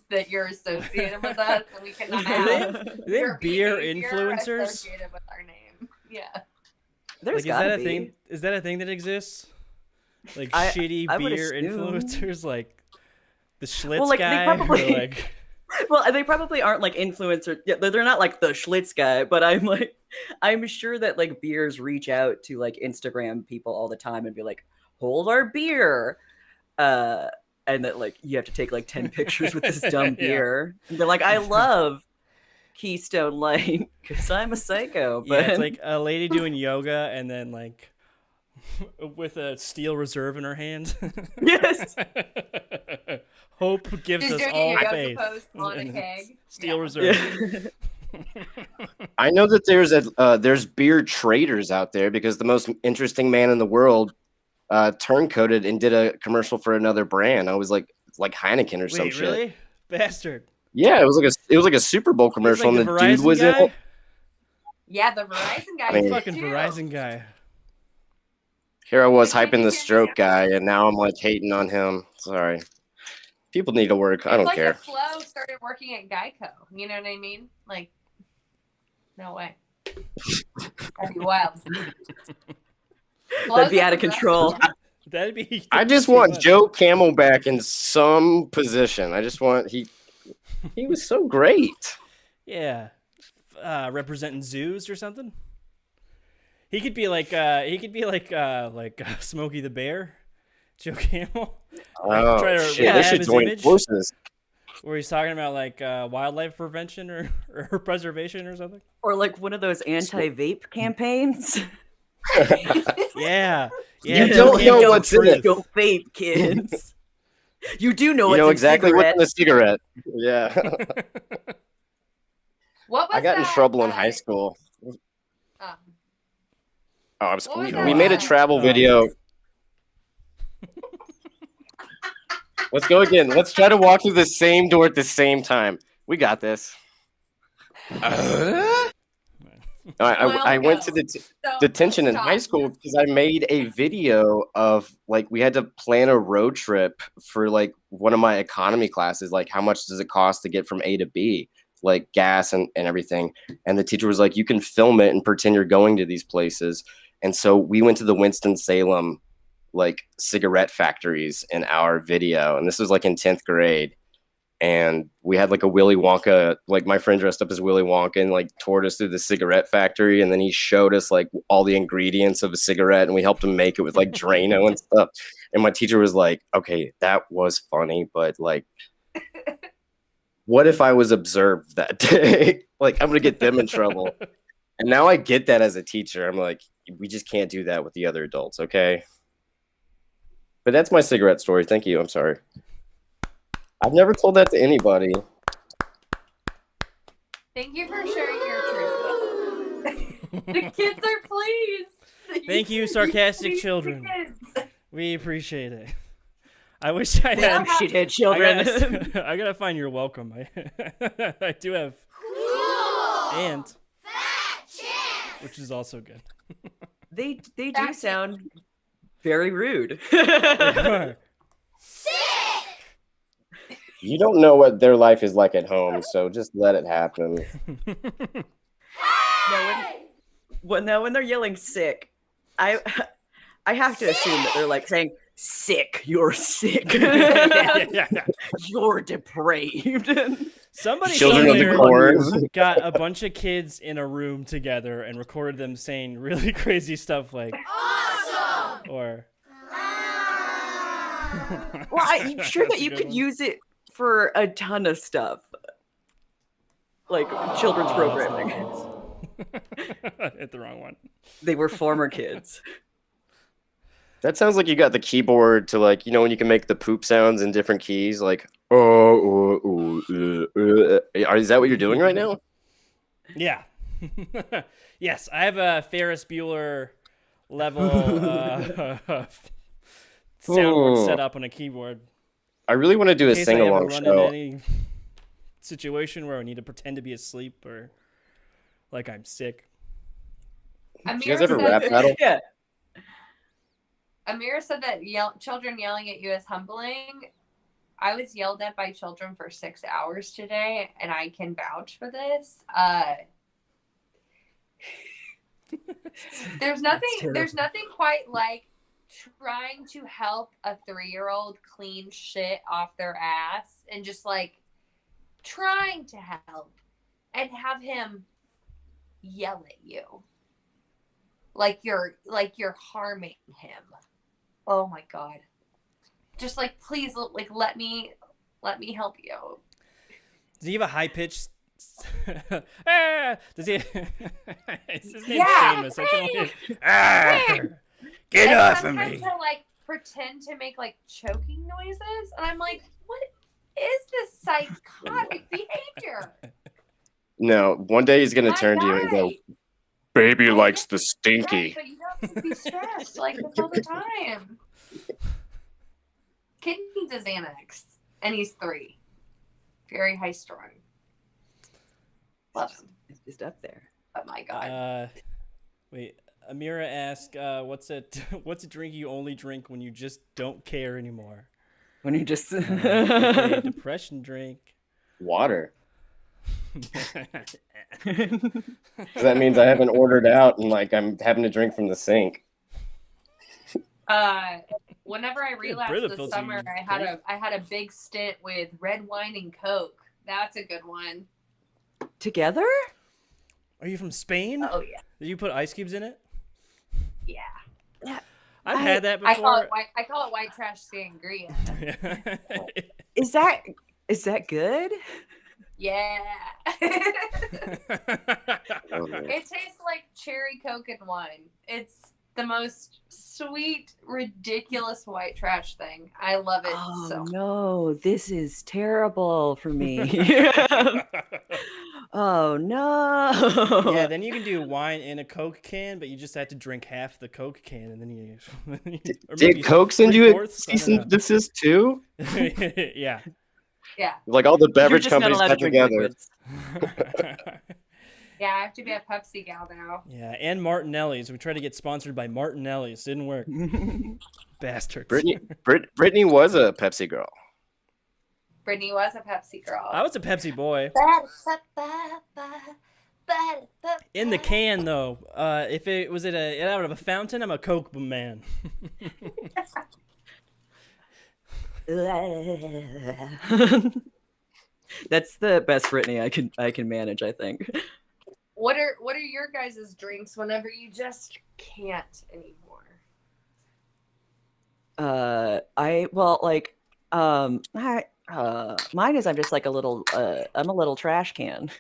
that you're associated with us, and we cannot Do they have have, do they your have beer behavior influencers? associated with our name. Yeah. There's Like, is gotta that a be. thing? Is that a thing that exists? Like I- shitty I would beer assume. influencers, like the Schlitz Well, like, they guy. probably- Or like, Well, they probably aren't like influencers. Yeah, they're not like the Schlitz guy, but I'm sure that like beers reach out to like Instagram people all the time and be like, "Hold our beer," and that like you have to take like 10 pictures with this dumb Yeah. beer. And they're like, "I love Keystone Light because I'm a psycho." yeah, But it's like a lady doing yoga and then like with a steel reserve in her hand. yes, Hope gives Just us doing all a yoga faith. pose on a keg. Steel Yeah. reserve. I know that there's beer traders out there because the most interesting man in the world turncoated and did a commercial for another brand. I was like Heineken or some Wait, shit. really? Bastard. Yeah, it was like a Super Bowl He's commercial, like and the the dude Verizon was in guy? it. Yeah, the Verizon guy. I mean- did Fucking too. Verizon guy. Here I was hyping the stroke guy, and now I'm like hating on him. Sorry, people need to work. I It's don't like care. if Flo started working at Geico. You know what I mean? Like, no way. That'd be wild. that'd be out of control. That'd be. I just too want much. Joe Camelback in some position. I just want he was so great. Yeah, representing zoos or something. He could be like Smokey the Bear, Joe Camel. Oh try to shit! rehab They should his join image. forces. where he's talking about like wildlife prevention or preservation or something. Or like one of those anti-vape campaigns. Yeah. You don't know what's in it. Don't vape, kids. You do know You what's know in exactly what's cigarette. in the cigarette. Yeah. What was I got in that, trouble in high school. um, What was We that made a one? travel Oh. video. Let's go again. Let's try to walk through the same door at the same time. We got this. I went to the detention in high school because I made a video of like we had to plan a road trip for like one of my economy classes. Like, how much does it cost to get from A to B? Like gas and everything. And the teacher was like, you can film it and pretend you're going to these places. And so we went to the Winston-Salem like cigarette factories in our video. And this was like in 10th grade. And we had like a Willy Wonka, like my friend dressed up as Willy Wonka and like toured us through the cigarette factory. And then he showed us like all the ingredients of a cigarette and we helped him make it with like Drano and stuff. And my teacher was like, okay, that was funny, but like, what if I was observed that day? Like, I'm going to get them in trouble. And now I get that as a teacher. I'm like, we just can't do that with the other adults, okay? But that's my cigarette story. Thank you. I'm sorry. I've never told that to anybody. Thank you for sharing your truth. The kids are pleased. Thank you, sarcastic Please, children. kids. We appreciate it. I wish I had. Shithead children. I gotta find your welcome. I do have. And. Which is also good. They do That's- sound very rude. You don't know what their life is like at home, so just let it happen. when they're yelling sick, I have to assume that they're like saying sick. You're sick. Yeah. You're depraved. Somebody Children of the somewhere corn. got a bunch of kids in a room together and recorded them saying really crazy stuff like "awesome" or. Well, I'm sure that you could use it for a ton of stuff, like children's programming. Hit the wrong one. They were former kids. That sounds like you got the keyboard to like, you know, when you can make the poop sounds in different keys, like, is that what you're doing right now? Yeah. Yes, I have a Ferris Bueller level soundboard set up on a keyboard. I really want to do a In case I ever sing-along run show. into any situation where I need to pretend to be asleep or like I'm sick. Do you guys ever rap battle? Yeah. Amira said that children yelling at you is humbling. I was yelled at by children for 6 hours today, and I can vouch for this. There's nothing quite like trying to help a 3-year-old clean shit off their ass and just like trying to help and have him yell at you like you're harming him. Oh my god. Just like, please, like, let me help you. Does he have a high pitched? Does he? His name's Yeah. Seamus. I can only. Get And off of sometimes me! he'll like pretend to make like choking noises, and I'm like, what is this psychotic behavior? No, one day he's gonna My turn to you and go, guy. "Baby I likes get the stinky." Right, but you don't have to be stressed like this all the time. Kid needs a Xanax, and he's 3. Very high strung. Love him. It's just up there. Oh my god. Wait. Amira asked, "What's a drink you only drink when you just don't care anymore?" When you just Okay, depression drink. Water. That means I haven't ordered out and like I'm having to drink from the sink. Whenever I relapsed Brita this filter summer, you I had a big stint with red wine and Coke. That's a good one. together. Are you from Spain? Oh yeah, Did you put ice cubes in it? yeah. I've had that I call before. it white trash sangria. Is that Is that good? Yeah. Oh, man. It tastes like cherry Coke and wine. It's the most sweet, ridiculous white trash thing. I love it Oh so much. no, this is terrible for me. Oh no. Yeah, then you can do wine in a Coke can, but you just have to drink half the Coke can, and then you. Or maybe Did Coke send you a 3/4? I cease don't and desist too? know. Yeah. Yeah. Like all the You're beverage just not companies allowed to got drink together. liquids. Yeah, I have to be a Pepsi gal now. Yeah, and Martinelli's. We tried to get sponsored by Martinelli's. Didn't work. Bastards. Brittany was a Pepsi girl. Brittany was a Pepsi girl. I was a Pepsi boy. In the can, though. If it was out of a fountain, I'm a Coke man. That's the best Brittany I can manage, I think. What are your guys' drinks whenever you just can't anymore? Mine is I'm just like I'm a little trash can.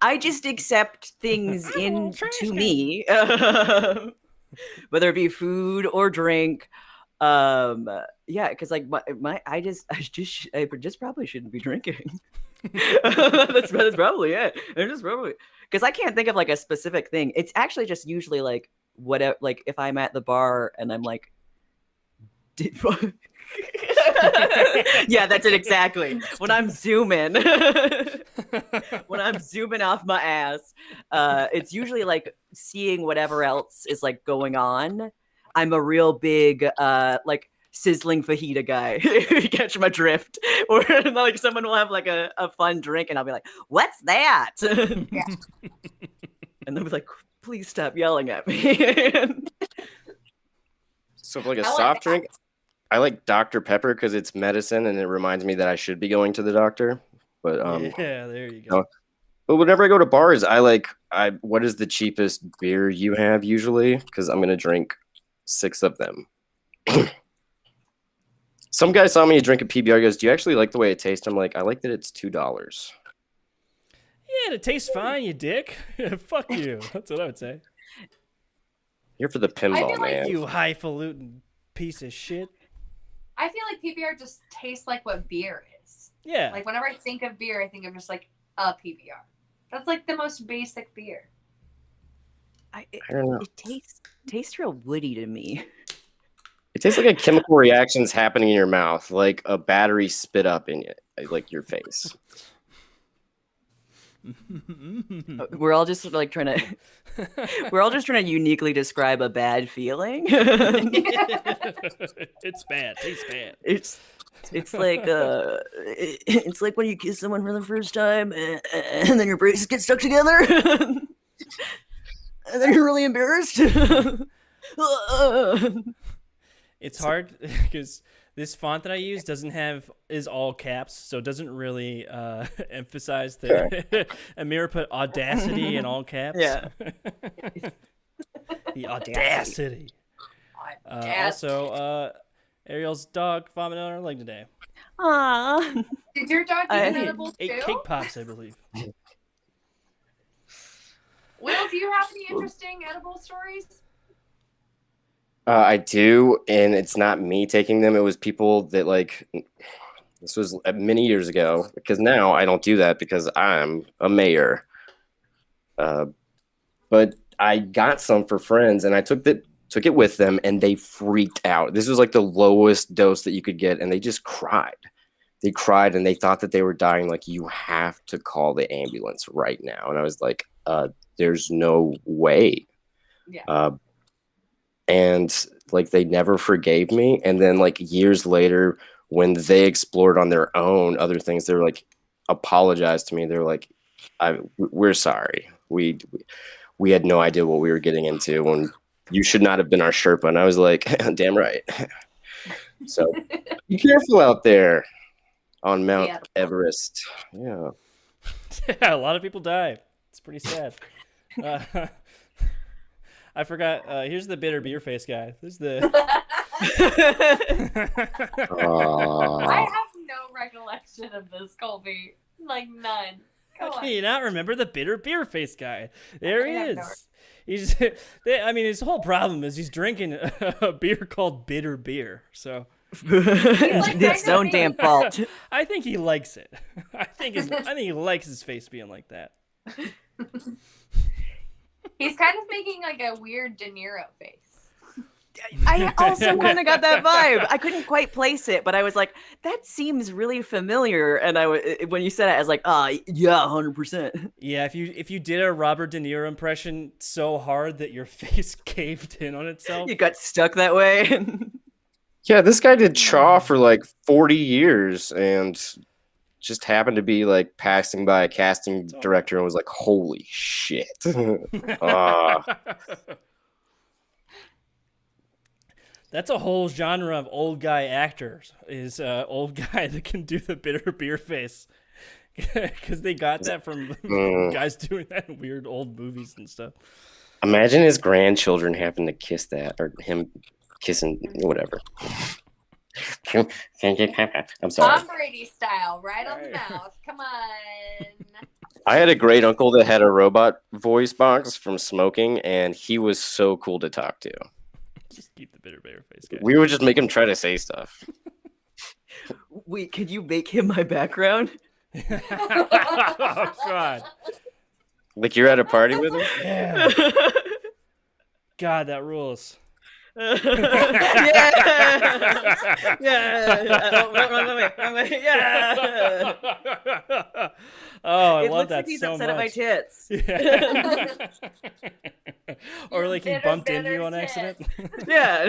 I just accept things into me, whether it be food or drink. Yeah, because like I just probably shouldn't be drinking. that's probably it. I'm just probably because I can't think of like a specific thing. It's actually just usually like whatever. Like if I'm at the bar and I'm like, yeah, that's it exactly. When I'm zooming, off my ass, it's usually like seeing whatever else is like going on. I'm a real big like sizzling fajita guy. You catch my drift? Or like someone will have like a fun drink and I'll be like, what's that? Yeah. And they'll be like, please stop yelling at me. So for like a I like soft that. drink, I like Dr. Pepper because it's medicine and it reminds me that I should be going to the doctor. But Yeah, there you go. but whenever I go to bars, what is the cheapest beer you have usually? Because I'm gonna drink 6 of them. Some guy saw me drink a PBR. He goes, "Do you actually like the way it tastes?" I'm like, "I like that it's $2." Yeah, it tastes fine, you dick. Fuck you. That's what I would say. Here for the I feel pinball, like man. You highfalutin piece of shit. I feel like PBR just tastes like what beer is. Yeah. Like whenever I think of beer, I think of just like a PBR. That's like the most basic beer. I don't know. It tastes real woody to me. It tastes like a chemical reaction's happening in your mouth, like a battery spit up in it, like your face. We're all just like trying to uniquely describe a bad feeling. It's bad. Tastes bad. It's like it's like when you kiss someone for the first time and then your braces get stuck together and then you're really embarrassed. It's hard because this font that I use is all caps, so it doesn't really emphasize the Amira put audacity in all caps. Yeah. The audacity. Also, Ariel's dog vomited on her leg today. Aww. Did your dog eat an edible Ate too? cake pops, I believe. Will, do you have any interesting edible stories? I do, and it's not me taking them. It was people that this was many years ago, because now I don't do that because I'm a mayor. But I got some for friends, and I took it with them, and they freaked out. This was like the lowest dose that you could get, and they just cried. They cried, and they thought that they were dying. Like, you have to call the ambulance right now. And I was like, there's no way. Yeah. And like they never forgave me. And then like years later, when they explored on their own other things, they were like, apologized to me. They're like, we're sorry. We had no idea what we were getting into, when you should not have been our Sherpa. And I was like, damn right. So be careful out there on Mount Everest. Yeah. Yeah, a lot of people die. It's pretty sad. I forgot. Here's the bitter beer face guy. This is the. I have no recollection of this, Colby. Like none. How Go can on. you not remember the bitter beer face guy? There he I have no- is. He's. I mean, his whole problem is he's drinking a beer called bitter beer. So It's his own damn fault. I think he likes it. I think he likes his face being like that. He's kind of making like a weird De Niro face. I also kind of got that vibe. I couldn't quite place it, but I was like, that seems really familiar. And when you said it, I was like, yeah, 100%. Yeah, if you did a Robert De Niro impression so hard that your face caved in on itself. You got stuck that way. Yeah, this guy did Chaw for like 40 years and just happened to be like passing by a casting director and was like, holy shit. That's a whole genre of old guy actors. Is old guy that can do the bitter beer face, because they got that from guys doing that in weird old movies and stuff. Imagine his grandchildren having to kiss that, or him kissing whatever. I'm sorry. Tom Brady style, right on the mouth. Come on. I had a great uncle that had a robot voice box from smoking, and he was so cool to talk to. Just keep the bitter beer face guy. We would just make him try to say stuff. Wait, could you make him my background? Oh God. Like you're at a party with him? Yeah. God, that rules. Yeah. Yeah. Oh, I It love looks that like he's so upset much. at my tits. Yeah. Or like he Bitter, bumped into bitter you on tits. accident. Yeah.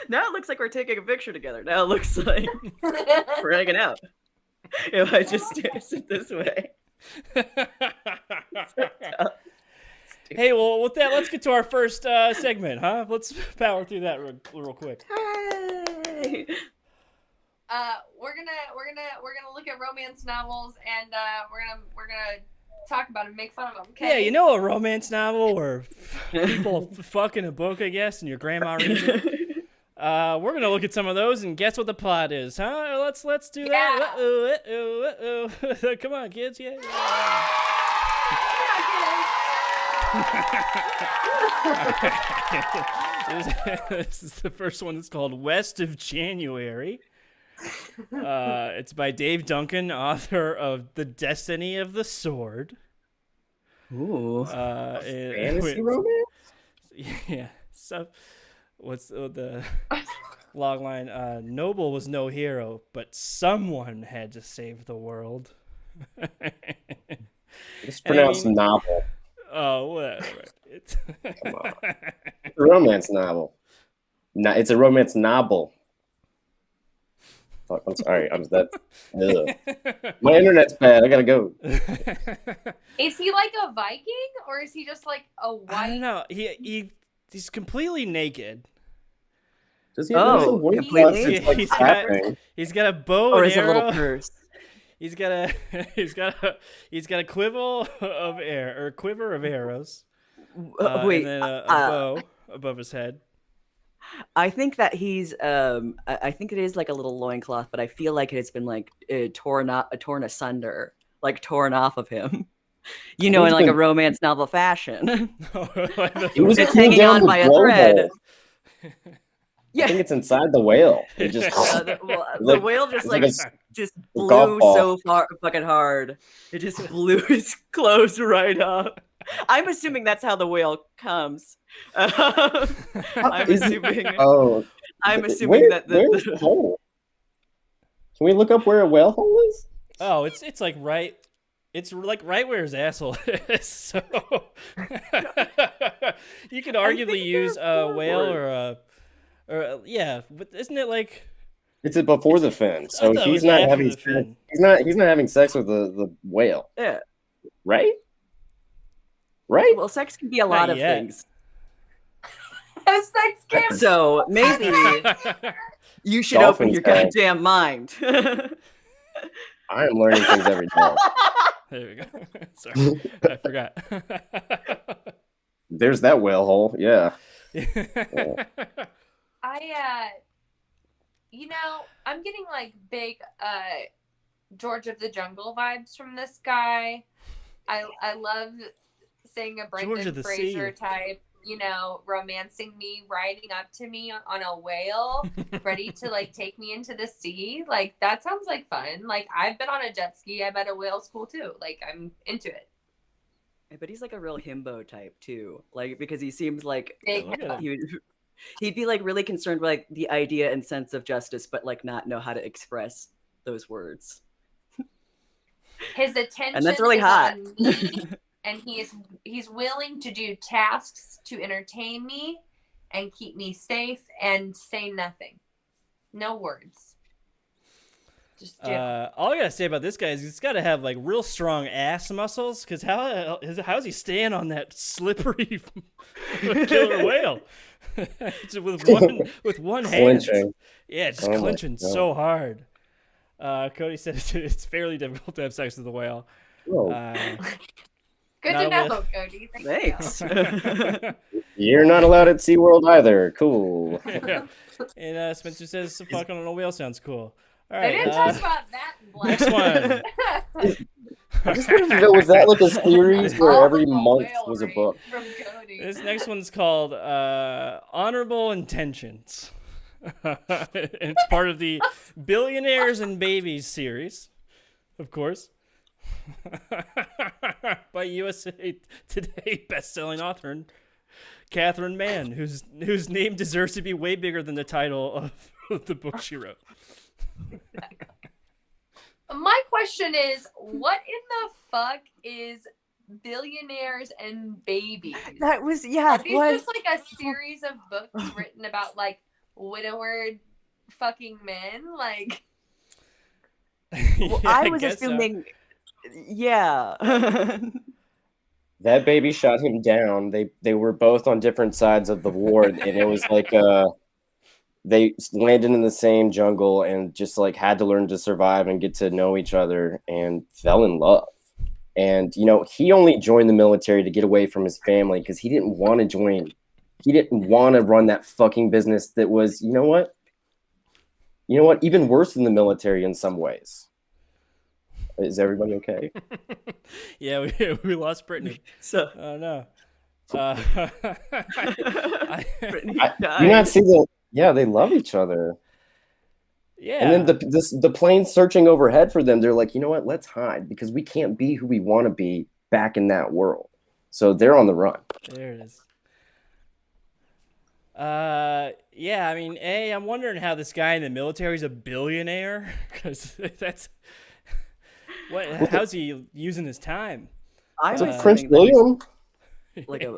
Now it looks like we're taking a picture together. Now it looks like we're hanging out. If I just sit this way. Hey, well, with that, let's get to our first segment, huh? Let's power through that real quick. Hey. We're gonna look at romance novels and we're gonna talk about them, make fun of them. Okay? Yeah, you know a romance novel where people fuck in a book, I guess, and your grandma reads it. We're gonna look at some of those and guess what the plot is, huh? Let's do that. Uh-oh. Come on, kids, yeah. This is the first one. It's called West of January. It's by Dave Duncan, author of The Destiny of the Sword. Ooh. Fantasy romance? Yeah. So, what's the log line? Noble was no hero, but someone had to save the world. It's pronounced novel. Oh, whatever. It's Come on. It's a romance novel. No, it's a romance novel. Fuck, I'm sorry. My internet's bad. I gotta go. Is he like a Viking or is he just like a white? I don't know. He's completely naked. Does he have some voice completely? box? It's like He's happening. He's got a bow Or and is it a little arrow. purse? He's got a quiver of air or quiver of arrows. Wait, and then a bow above his head. I think that he's I think it is like a little loincloth, but I feel like it's been like torn asunder, like torn off of him. You know, in like a romance novel fashion. He was It's pulled hanging down on the by a blowhole. thread. I Yeah. think it's inside the whale. It just The Like- whale just it's like like a just golf blew ball. so far fucking hard. It just blew his clothes right up. I'm assuming that's how the whale comes. I'm Is it- assuming. Oh, I'm assuming that where's the hole? Can we look up where a whale hole is? Oh, it's like right. It's like right where his asshole is. So you could arguably use a whale or yeah, but isn't it like? It's before the fin, so I thought it he's was not after having the sex. fin. He's not having sex with the whale, Yeah. right? Right? Well, sex can be a lot of yet. things. Sex game. So maybe you should open your Dolphins, goddamn mind. I am learning things every day. There we go. Sorry, I forgot. There's that whale hole. Yeah. You know, I'm getting like big George of the Jungle vibes from this guy. I love seeing a George Brendan of the Fraser Sea. type, romancing me, riding up to me on a whale, ready to like take me into the sea. Like that sounds like fun. Like I've been on a jet ski. I bet a whale's cool too. Like I'm into it. But he's like a real himbo type too, like because he seems like Big Look at him. he'd be like really concerned with like the idea and sense of justice, but like not know how to express those words. His attention And that's really is hot. on me, and he's willing to do tasks to entertain me and keep me safe and say nothing. No words. Just do. All I gotta say about this guy is he's got to have like real strong ass muscles, because how's he staying on that slippery killer whale with one hand? Clinching. Yeah, just Oh my clinching God. so hard. Cody said it's fairly difficult to have sex with a whale. Whoa. Good not to a know, whale. Cody. Thank Thanks. You're not allowed at SeaWorld either. Cool. Yeah. And Spencer says fucking on a whale sounds cool. All I right. didn't talk about that in Black. Next one. I just wanted to know, was that like a series where All every of the month whale was a rape book? from Cody. This next one's called Honorable Intentions. It's part of the Billionaires and Babies series, of course, by USA Today bestselling author Catherine Mann, whose name deserves to be way bigger than the title of the book she wrote. My question is, what in the fuck is Billionaires and Babies? That was Are yeah. these What? just like a series of books written about like widower fucking men? Like, Well, Yeah, I was guess so. assuming. Yeah. That baby shot him down. They were both on different sides of the war, and it was like they landed in the same jungle and just like had to learn to survive and get to know each other and fell in love. And he only joined the military to get away from his family because he didn't want to join. He didn't want to run that fucking business that was, you know what, even worse than the military in some ways. Is everybody okay? Yeah, we lost Brittany. So Oh no. Brittany Do you died. not see that? Yeah, they love each other. Yeah. And then the plane searching overhead for them, they're like, you know what? Let's hide because we can't be who we want to be back in that world. So they're on the run. There it is. Yeah, I mean, I'm wondering how this guy in the military is a billionaire, because that's how's he using his time? I It's was like Prince thinking that William. he's like a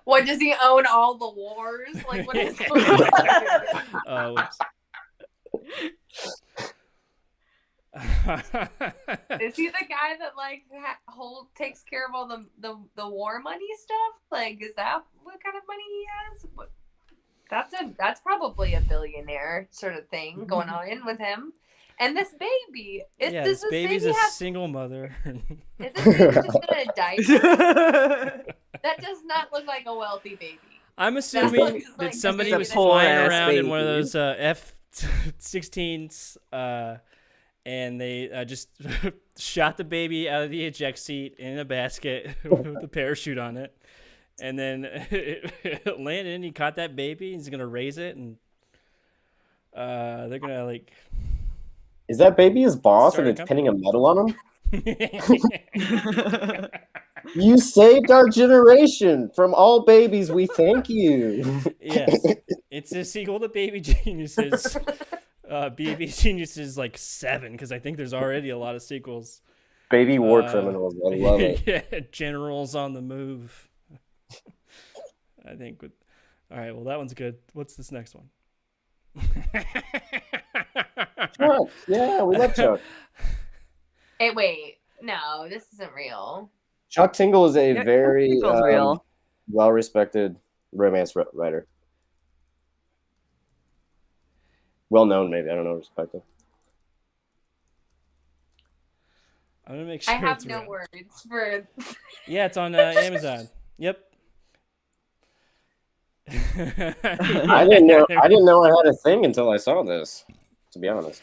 what does he own? All the wars? Like, what is going on? Oh, whoops. Is he the guy that like takes care of all the war money stuff? Like, is that what kind of money he has? That's probably a billionaire sort of thing going on with him. And this baby, Yeah, does this baby's a single mother. Is this baby just in a diaper? That does not look like a wealthy baby. I'm looks assuming like that just somebody a was poor flying ass around in one of baby. those F-16s, and they just shot the baby out of the eject seat in a basket with a parachute on it, and then it landed, and he caught that baby. He's gonna raise it, and they're gonna like. Is that baby his boss Start and a it's company. pinning a medal on him? You saved our generation from all babies. We thank you. Yes, it's a sequel to Baby Geniuses. Baby Geniuses like 7, because I think there's already a lot of sequels. Baby war criminals. I love it. Yeah, Generals on the Move. I think. All right, well, that one's good. What's this next one? Chuck. Yeah, we love Chuck. Hey, wait. No, this isn't real. Chuck Tingle is a Yeah, very Tingle's real. well-respected romance writer. Well-known, maybe. I don't know, respected. I'm gonna make sure. I have it's no real. words for. Yeah, it's on Amazon. Yep. I didn't know. I didn't know I had a thing until I saw this. To be honest.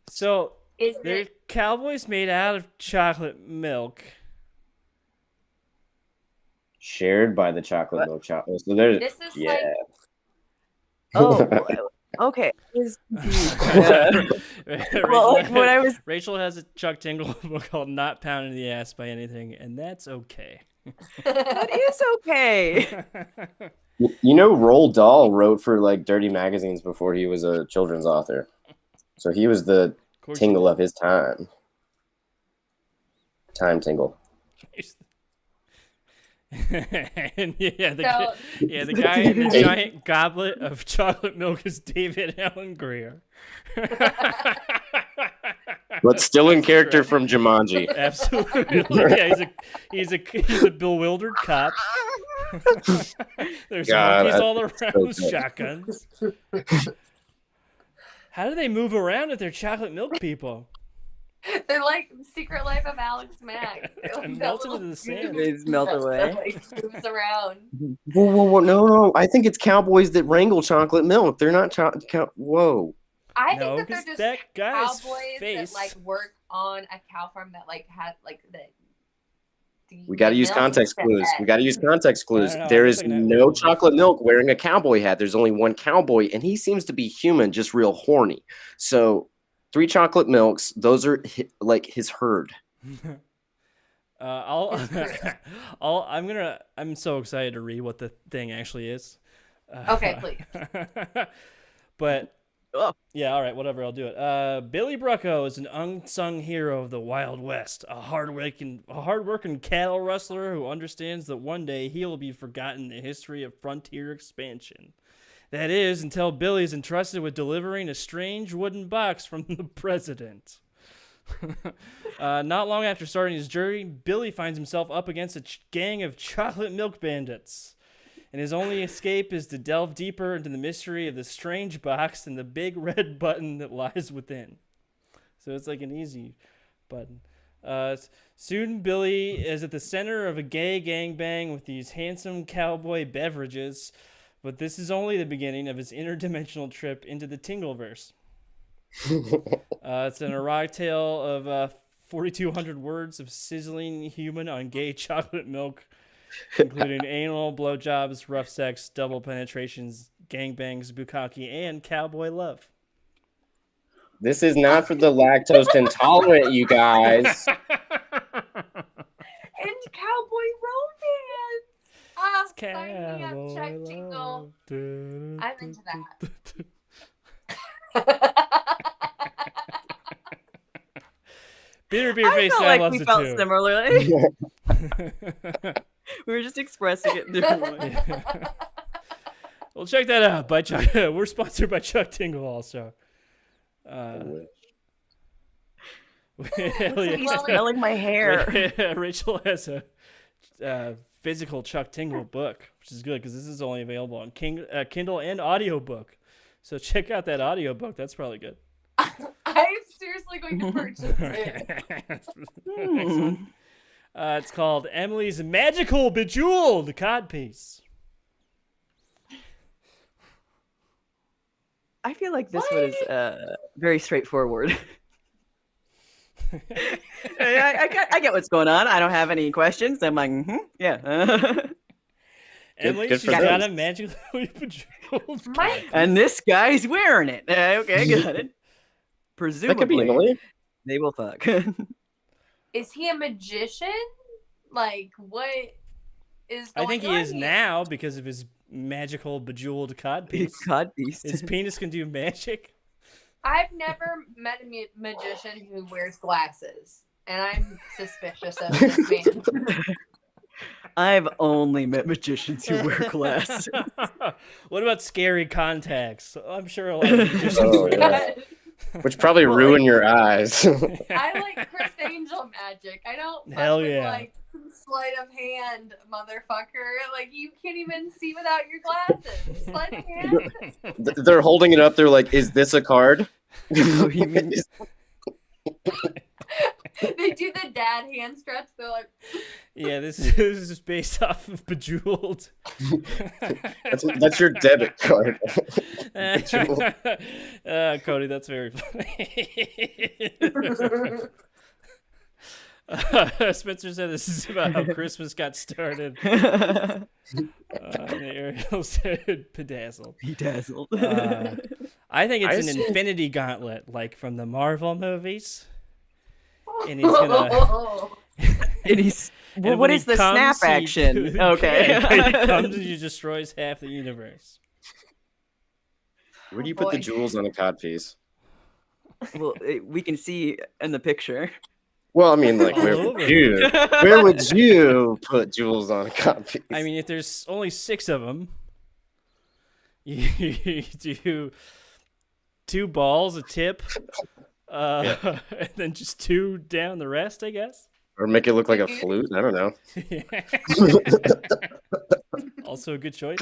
So Is they're it? cowboys made out of chocolate milk. Shared by the chocolate milk chocolate. So there's This is yeah. like. Oh, okay. I was confused. Well, like, when I was Rachel has a Chuck Tingle book called "Not Pounded in the Ass by Anything," and that's okay. that is okay. You know, Roald Dahl wrote for like dirty magazines before he was a children's author, so he was the Tingle of his time. Time Tingle. And the guy in the giant goblet of chocolate milk is David Allen Greer. But still in character from Jumanji. Absolutely. Yeah, he's a bewildered cop. There's monkeys all around with shotguns. How do they move around if they're chocolate milk people? They're like Secret Life of Alex Mack. And melt into the sand. They just melt away. Like, moves around. Whoa, no. I think it's cowboys that wrangle chocolate milk. They're not whoa. I No, think that 'cause they're just that guy's cowboys face. that like work on a cow farm that like had like the. We got to use context clues. We got to use context clues. I don't know. There I'm is looking at no Google. chocolate milk wearing a cowboy hat. There's only one cowboy, and he seems to be human, just real horny. So 3 chocolate milks. Those are like his herd. I'm so excited to read what the thing actually is. Okay, please. But Oh. yeah, all right, whatever, I'll do it. Billy Brucko is an unsung hero of the Wild West, a hard-working cattle rustler who understands that one day he will be forgotten in the history of frontier expansion. That is, until Billy is entrusted with delivering a strange wooden box from the president. Not long after starting his journey, Billy finds himself up against a gang of chocolate milk bandits. And his only escape is to delve deeper into the mystery of the strange box and the big red button that lies within. So it's like an easy button. Soon Billy is at the center of a gay gangbang with these handsome cowboy beverages, but this is only the beginning of his interdimensional trip into the Tingleverse. It's an erotic tale of 4,200 words of sizzling human on gay chocolate milk, including anal, blowjobs, rough sex, double penetrations, gangbangs, bukkake, and cowboy love. This is not for the lactose intolerant, you guys. And cowboy romance. Ah, sign me up, Chuck Tingle. I'm into that. Beer Face felt now like loves we it felt too. similarly. We were just expressing it in different ways. Well, check that out. By Chuck. We're sponsored by Chuck Tingle also. Hell He's smelling my hair. Rachel has a physical Chuck Tingle book, which is good because this is only available on Kindle and audiobook. So check out that audiobook. That's probably good. I'm seriously going to purchase it. Next one. It's called Emily's Magical Bejeweled Codpiece. I feel like this one is very straightforward. I get what's going on. I don't have any questions. I'm like, yeah. Emily, good she's for got them. a magically bejeweled And this guy's wearing it. Okay, got it. That could be Presumably, Emily. they will fuck. Is he a magician? Like, what is going I think he on is here? now because of his magical bejeweled codpiece. Codpiece. His penis can do magic. I've never met a magician who wears glasses, and I'm suspicious of this man. I've only met magicians who wear glasses. What about scary contacts? I'm sure a lot of magicians Oh, wear yeah. that. Which probably ruin your eyes. I like Chris Angel magic. I don't fuck Hell with yeah. like some sleight of hand, motherfucker. Like you can't even see without your glasses. Sleight of hand. They're holding it up. They're like, "Is this a card?" Oh, you mean- They do the dad hand stretch. They're like, Yeah, this is based off of Bejeweled. That's your debit card. Cody, that's very funny. Spencer said this is about how Christmas got started. Ariel said bedazzled. Bedazzled. I think it's an infinity gauntlet, like from the Marvel movies. And he's gonna. And he's. Well, what is the snap action? Okay. He comes and he destroys half the universe. Where do you put the jewels on a codpiece? Well, we can see in the picture. Well, I mean, like, where would you put jewels on a codpiece? I mean, if there's only 6 of them, you do 2 balls, a tip, and then just 2 down the rest, I guess. Or make it look like a flute. I don't know. Also a good choice.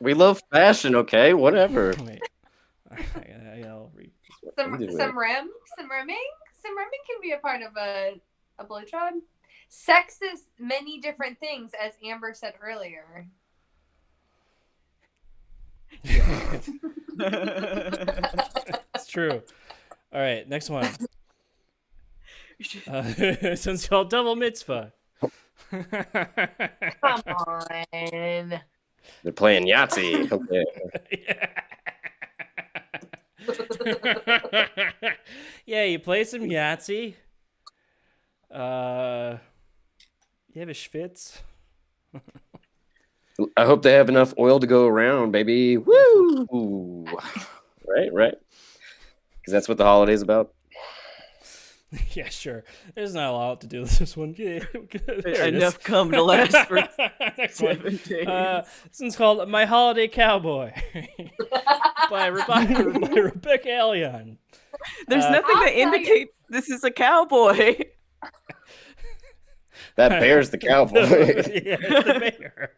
We love fashion, okay? Whatever. Wait. I'll read. Some rimming can be a part of a blowjob. Sex is many different things, as Amber said earlier. It's true. All right, next one. This one's called Double Mitzvah. Come on. They're playing Yahtzee. Okay. Yeah, you play some Yahtzee. You have a schwitz. I hope they have enough oil to go around, baby. Woo! Right? Because that's what the holiday's about. Yeah, sure. There's not a lot to do with this one. Yeah, enough come to last for next 7 one. days. This one's called My Holiday Cowboy by Rebecca Elion. There's nothing that indicates this is a cowboy. That bear's the cowboy. Yeah, it's the bear.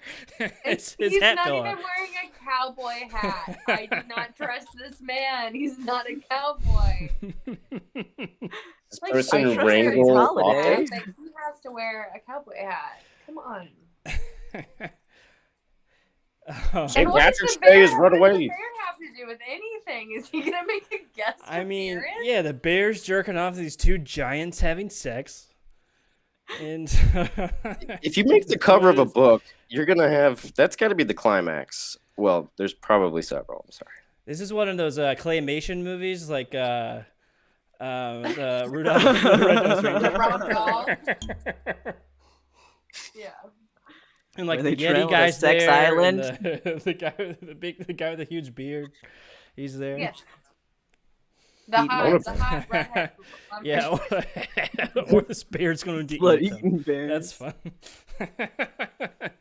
His He's hat not fell even off. wearing a cowboy hat. I do not trust this man. He's not a cowboy. This Like, person I trust wrangle his holiday. often. Like, he has to wear a cowboy hat. Come on. St. And what Patrick's does the Day is bear- right what away. does the bear have to do with anything? Is he gonna make a guest I mean, appearance? yeah, the bear's jerking off these 2 giants having sex. And If you make the cover of a book, you're gonna have that's got to be the climax. Well, there's probably several. I'm sorry. This is one of those claymation movies, like the Rudolph the Red-Nosed Reindeer. Rock doll. Yeah. And like Where the they Yeti travel to guy's Sex there, and Island. the guy with the huge beard, he's there. Yes. The hot redhead. Yeah, or the bear's going to eat Blood them. eating bears. That's fun.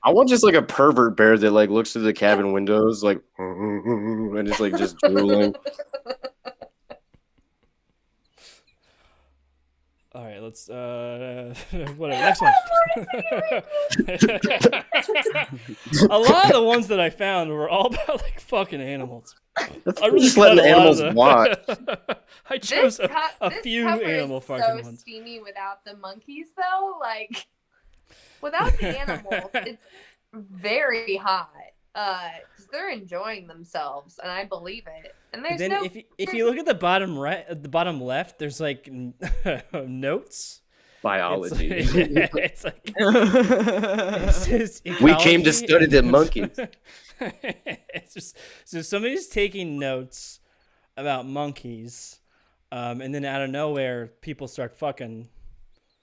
I want just like a pervert bear that like looks through the cabin windows like and it's like just drooling. All right, let's whatever. Next one. A lot of the ones that I found were all about like fucking animals. That's I really just letting cut the a lot animals of watch. I chose a This few cover animal is fucking so ones. steamy without the monkeys, though. Like, without the animals, it's very hot. Because they're enjoying themselves, and I believe it. And there's Then no. if you look at the bottom right, the bottom left, there's like notes. Biology. It's like it says We came to ecology. study the monkeys. It's just so somebody's taking notes about monkeys, and then out of nowhere, people start fucking,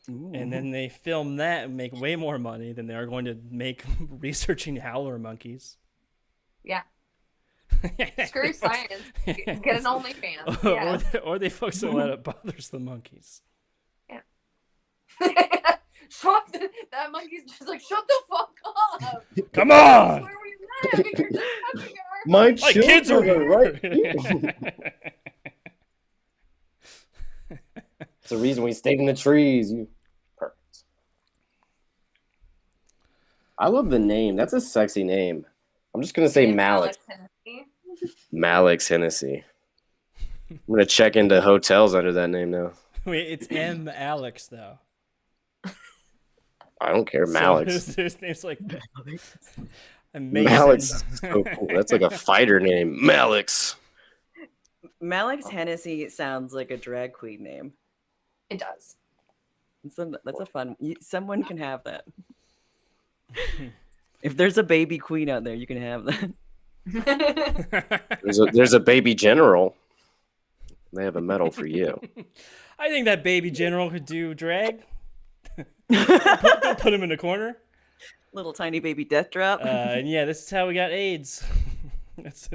and then they film that and make way more money than they are going to make researching howler monkeys. Yeah. Screw science. Get an OnlyFans. Yeah. or they fuck so loud it bothers the monkeys. That monkey's just like, shut the fuck up. Come on! Where we live, and you're just touching our My My kids are right here. It's the reason we stayed in the trees. Perfect. I love the name. That's a sexy name. I'm just gonna say Malik. Malik's Hennessy. I'm gonna check into hotels under that name now. Wait, it's M. Alex though. I don't care. So Malix. his name's like Mason. Malix is so cool. That's like a fighter name. Malix. Malix Hennessy sounds like a drag queen name. It does. That's a fun. Someone can have that. If there's a baby queen out there, you can have that. There's a baby general. They have a medal for you. I think that baby general could do drag. Don't put him in the corner. Little tiny baby death drop. And yeah, this is how we got AIDS. It's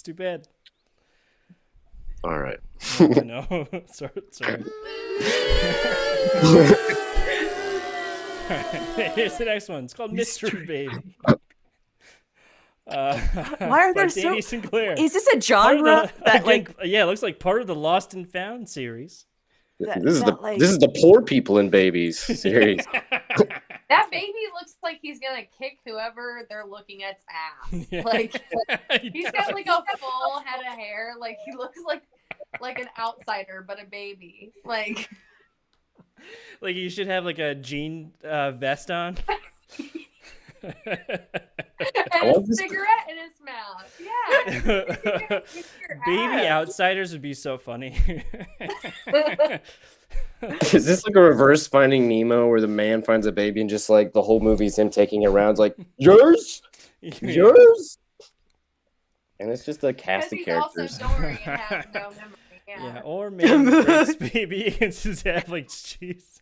too bad. All right. No. Sorry. All right, here's the next one. It's called Mystery Baby. Why are there so? Danny Sinclair. Is this a genre that yeah, it looks like part of the Lost and Found series. This is the poor people in babies series. That baby looks like he's gonna kick whoever they're looking at's ass. Yeah. Like he's got like a full head of hair. Like he looks like an outsider, but a baby. Like you should have like a jean vest on. and a cigarette in his mouth. Yeah. Baby outsiders would be so funny. Is this like a reverse Finding Nemo where the man finds a baby and just like the whole movie's him taking it around? It's like, yours? Yours? And it's just a cast of characters. Also Dory and has no memory. Yeah, or maybe breaks baby and just have like cheese.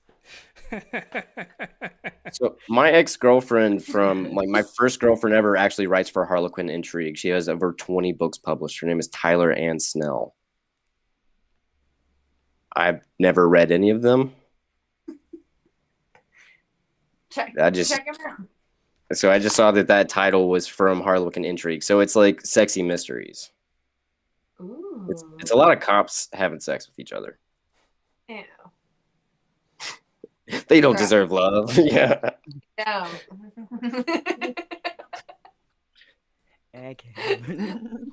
So my ex-girlfriend from like my first girlfriend ever actually writes for Harlequin Intrigue. She has over 20 books published. Her name is Tyler Ann Snell. I've never read any of them. Check him out. So I just saw that title was from Harlequin Intrigue. So it's like sexy mysteries. Ooh. It's a lot of cops having sex with each other. Ew. They don't deserve love. Yeah. No.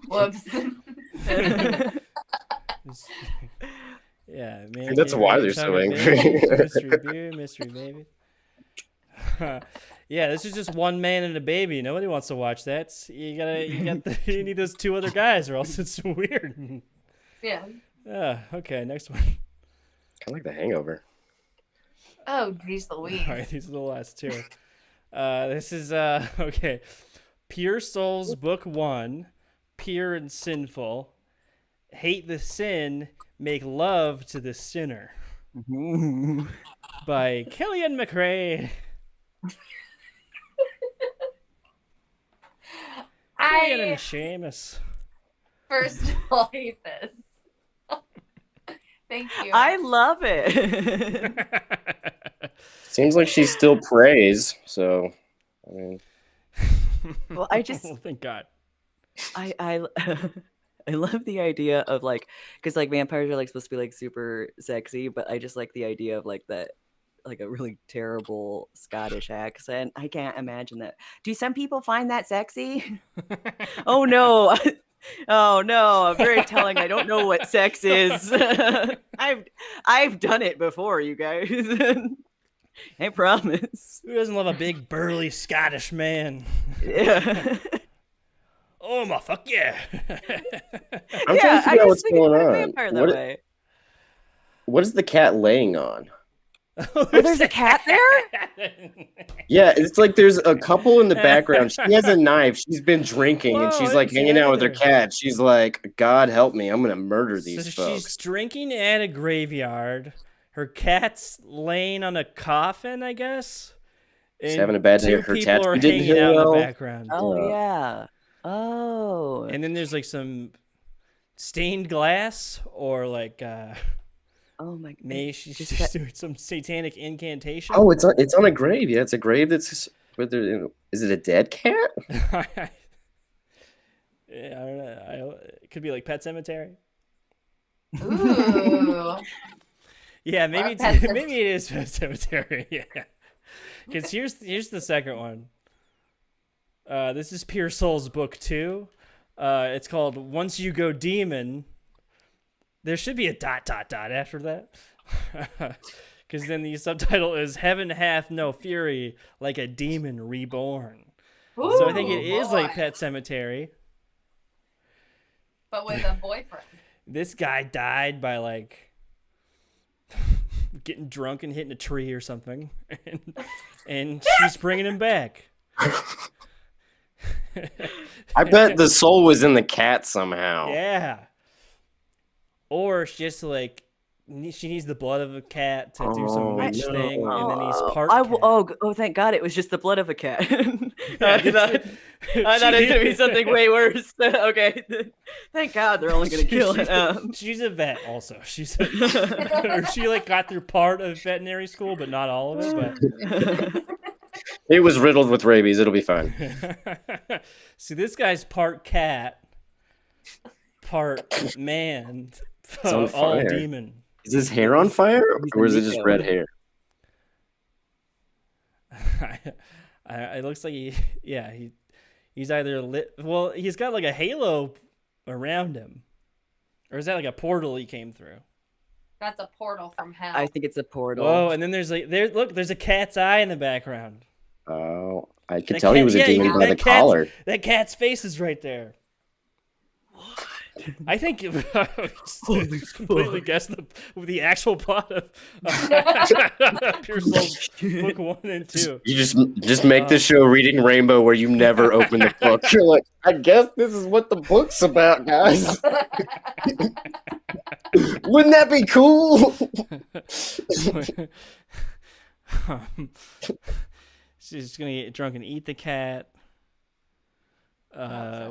Whoops. Yeah, man. And that's why they're so angry. Mystery beer, mystery baby. Yeah, this is just one man and a baby. Nobody wants to watch that. You need those two other guys, or else it's weird. Yeah. Okay, next one. Kind of like The Hangover. Oh, geez Louise. All right, these are the last two. This is okay. Pure Souls Book 1, Pure and Sinful. Hate the sin, make love to the sinner. By Killian McRae. Killian and Seamus. First of all, hate this. Thank you. I love it. Seems like she still prays. So, I mean, well, I just thank God. I love the idea of like, because like vampires are like supposed to be like super sexy, but I just like the idea of like that, like a really terrible Scottish accent. I can't imagine that. Do some people find that sexy? Oh no. Oh no, I'm very telling. I don't know what sex is. I've done it before, you guys. I promise. Who doesn't love a big burly Scottish man? Yeah. Oh my fuck yeah. I'm trying to figure out what's going on. What is the cat laying on? Oh, there's a cat there? Yeah, it's like there's a couple in the background. She has a knife. She's been drinking, and she's like hanging out with her cat. She's like, God help me, I'm gonna murder these folks. She's drinking at a graveyard. Her cat's laying on a coffin, I guess. She's having a bad day. Her tattoo didn't heal well. In the background. Oh yeah. Oh. And then there's like some stained glass or like oh my god. Maybe she's just doing some satanic incantation. Oh, it's on a grave. Yeah, it's a grave that's is it a dead cat? Yeah, I don't know. It could be like Pet Cemetery. Ooh. Yeah, maybe it is Pet Cemetery. Yeah. Because here's the second one. This is Pure Souls Book 2. It's called Once You Go Demon. There should be a ... after that. Because then the subtitle is Heaven Hath No Fury Like a Demon Reborn. Ooh, So I think it is like boy. Pet Cemetery. But with a boyfriend. This guy died by like getting drunk and hitting a tree or something. And she's bringing him back. I bet the soul was in the cat somehow. Yeah. Or it's just like she needs the blood of a cat to do some Oh, witch no. thing, and then he's part I, cat. oh, thank God, it was just the blood of a cat. Yeah, I thought it was going to be something way worse. Okay. Thank God they're only going to kill it. She's a vet also. She's or she like got through part of veterinary school, but not all of it. It was riddled with rabies. It'll be fine. But see, this guy's part cat, part man, on all fire. demon. Is his hair on fire, or is it just Nico. red hair? It looks like he's either lit. Well, he's got like a halo around him, or is that like a portal he came through? That's a portal from hell. I think it's a portal. Whoa! And then there's a cat's eye in the background. Oh, I could That tell he cat- was a yeah, demon by that the collar. That cat's face is right there. I think Holy completely fuck. guessed the actual plot of Pure Souls book 1 and 2. You just make the show Reading Rainbow where you never open the book. You're like, I guess this is what the book's about, guys. Wouldn't that be cool? She's gonna get drunk and eat the cat.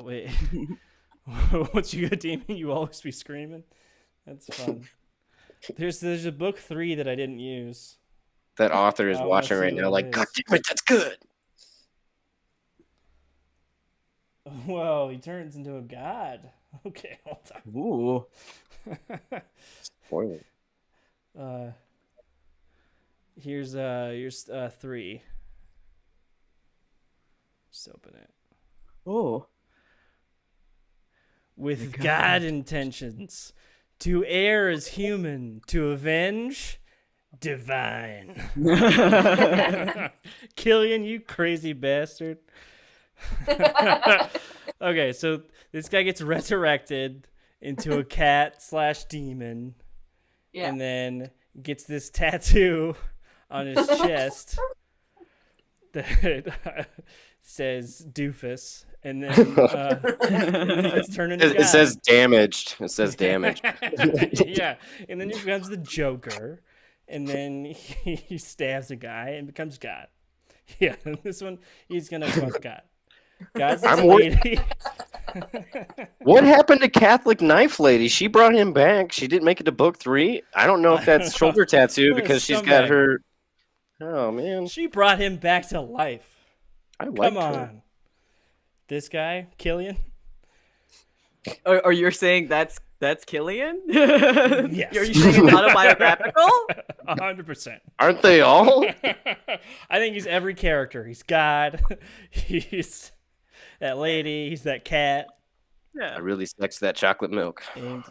Wait. Once you get demon, you always be screaming. That's fun. There's a book 3 that I didn't use. That author is I wanna watching see right what now, it like, is. God damn it, that's good. Whoa, he turns into a god. Okay, hold Ooh. on. Spoiler. Here's 3. Just open it. Oh. With God. God intentions, to err is human, to avenge, divine. Killian, you crazy bastard. Okay, so this guy gets resurrected into a cat/demon, Yeah. and then gets this tattoo on his chest that says doofus, and then it's turned into It says damaged. It says damaged. yeah, and then he becomes the Joker, and then he stabs a guy and becomes God. Yeah, this one he's gonna fuck God. God's this I'm worried. lady. What happened to Catholic Knife Lady? She brought him back. She didn't make it to book 3. I don't know if that's shoulder tattoo What a because she's got scumbag. her. Oh man, She brought him back to life. I like Come her. on, this guy Killian. Or you're saying that's Killian? Yes. Are you saying it's autobiographical? 100%. Aren't they all? I think he's every character. He's God. He's that lady. He's that cat. I Yeah. really sex that chocolate milk. And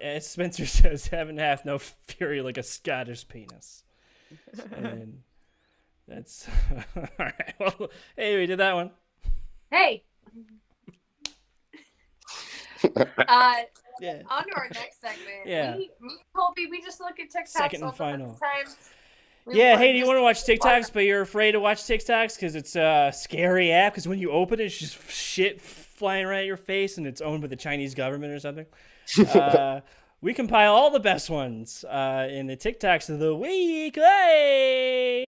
as Spencer says, heaven hath no fury like a Scottish penis. And that's all right. Well, hey, we did that one. Hey. Yeah. On to our next segment. Yeah. Me and Colby, we just look at TikToks Second all and the final. times. Yeah, hey, do you want to watch TikToks, but you're afraid to watch TikToks because it's a scary app? Because when you open it, it's just shit flying right at your face, and it's owned by the Chinese government or something. We compile all the best ones in the TikToks of the week. Hey!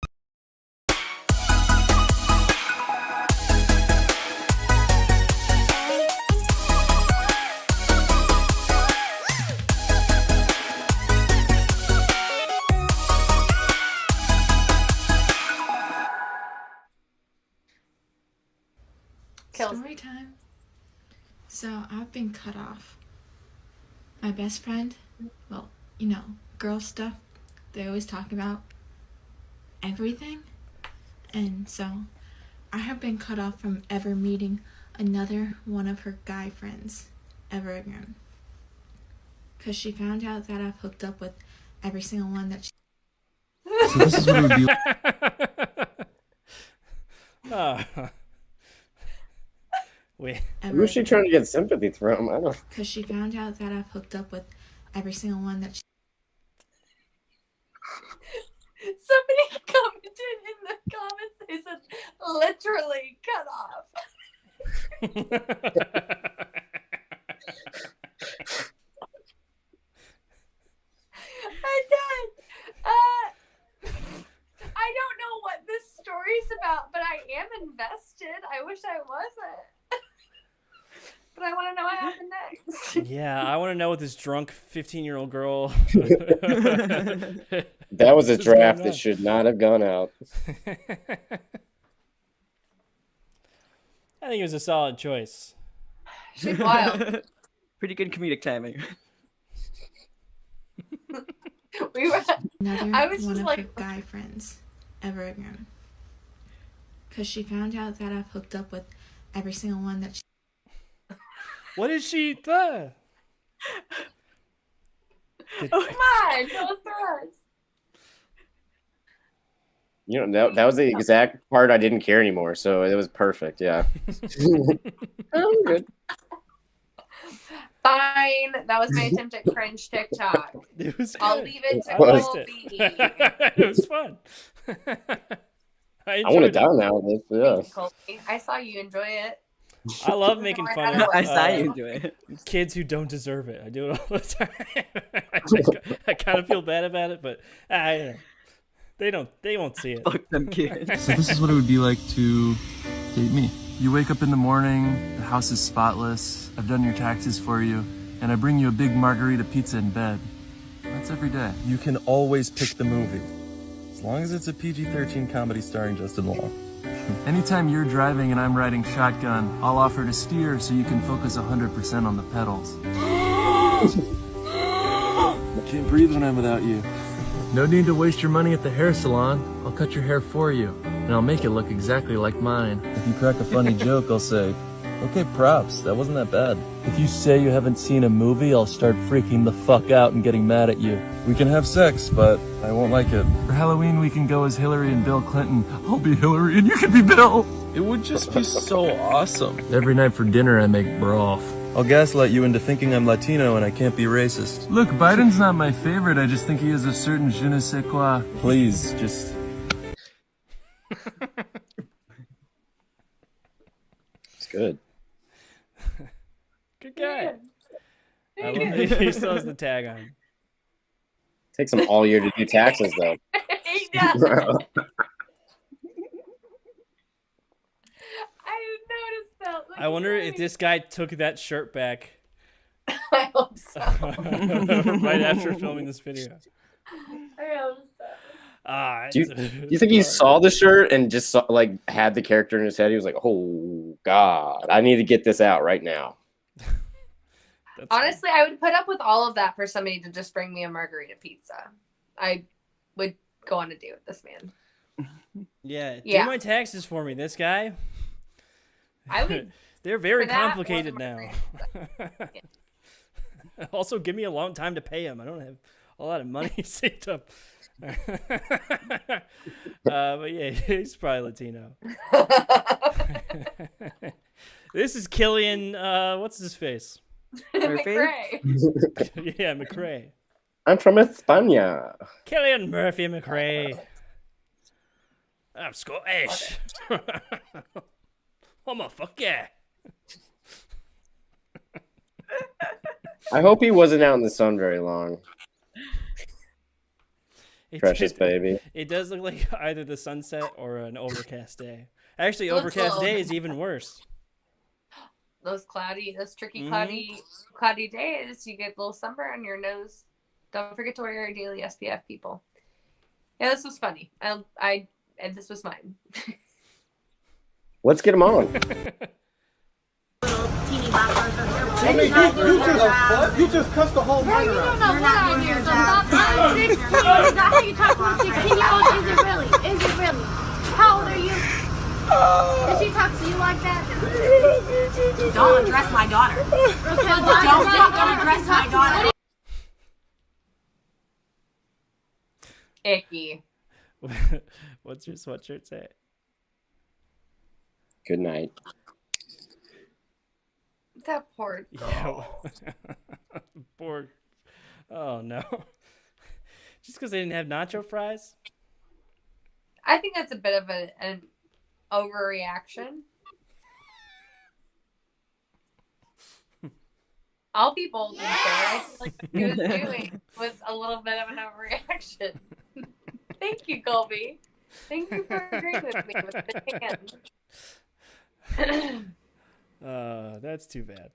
Kills. Story time. So I've been cut off. My best friend, well, you know, girl stuff. They always talk about everything. And so I have been cut off from ever meeting another one of her guy friends ever again. Because she found out that I've hooked up with every single one that she So this is what it would be. Wait. ever Who's she trying to get sympathy from? I don't. because she found out that I've hooked up with every single one that she Somebody commented in the comments, they said, literally cut off. I'm done. I don't know what this story's about, but I am invested. I wish I wasn't. But I want to know what happened next. Yeah, I want to know what this drunk 15-year-old girl. That was a What's going draft on? that should not have gone out. I think it was a solid choice. She's wild. Pretty good comedic timing. We were. another I was one just of like- her guy friends ever again. Because she found out that I've hooked up with every single one that she What is she? Come on, tell us the rest. You know, that was the exact part I didn't care anymore, so it was perfect. Yeah. I'm good. Fine. That was my attempt at cringe TikTok. It was I'll good. leave it to I liked Colby. it was fun. I want to enjoyed it. down now. Yeah. Thank you, Colby. I saw you enjoy it. I love making fun of I saw you do it. kids who don't deserve it. I do it all the time. I kind of feel bad about it, but they won't see it. Fuck them kids. So this is what it would be like to date me. You wake up in the morning, the house is spotless, I've done your taxes for you, and I bring you a big margarita pizza in bed. That's every day. You can always pick the movie, as long as it's a PG-13 comedy starring Justin Long. Anytime you're driving and I'm riding shotgun, I'll offer to steer so you can focus 100% on the pedals. I can't breathe when I'm without you. No need to waste your money at the hair salon. I'll cut your hair for you, and I'll make it look exactly like mine. If you crack a funny joke, I'll say, okay, props, that wasn't that bad. If you say you haven't seen a movie, I'll start freaking the fuck out and getting mad at you. We can have sex, but I won't like it. For Halloween, we can go as Hillary and Bill Clinton. I'll be Hillary and you can be Bill. It would just be so awesome. Every night for dinner, I make broth. I'll gaslight you into thinking I'm Latino and I can't be racist. Look, Biden's not my favorite. I just think he has a certain je ne sais quoi. Please, just... It's good. Good guy. I love that he still has the tag on. Takes them all year to do taxes, though. He does. I didn't notice that. Look I wonder at if me. this guy took that shirt back I hope so. right after filming this video. I hope so. Do you think he saw the shirt and just saw, had the character in his head? He was like, "Oh God, I need to get this out right now." Honestly, I would put up with all of that for somebody to just bring me a margarita pizza. I would go on a date with this man. Yeah, Yeah. do my taxes for me. This guy. I would. They're very for that, complicated or- now. Also, give me a long time to pay him. I don't have a lot of money saved up. But yeah, he's probably Latino. This is Killian. What's his face? Murphy? McRae. Yeah, McRae. I'm from España. Killian Murphy McRae. I'm Scottish. I'm a fuck yeah. I hope he wasn't out in the sun very long. Precious baby. It does look like either the sunset or an overcast day. Actually, It looks overcast a day little- is even worse. Those tricky, Mhm. cloudy days, you get a little sunburn on your nose. Don't forget to wear your daily SPF, people. Yeah, this was funny. And this was mine. Let's get him on. You just cussed the whole night around. Is that how you talk to a 16-year-old? Is it really? Is it really? How old are you? Does she talk to you like that? Don't address my daughter. Don't address my daughter. Icky. What's your sweatshirt say? Good night. That poor girl. Yeah. Poor. Oh no. Just because they didn't have nacho fries? I think that's a bit of an overreaction. I'll be bold and say I feel like what he was doing was a little bit of an overreaction. Thank you, Colby. Thank you for agreeing with me with the hand. That's too bad.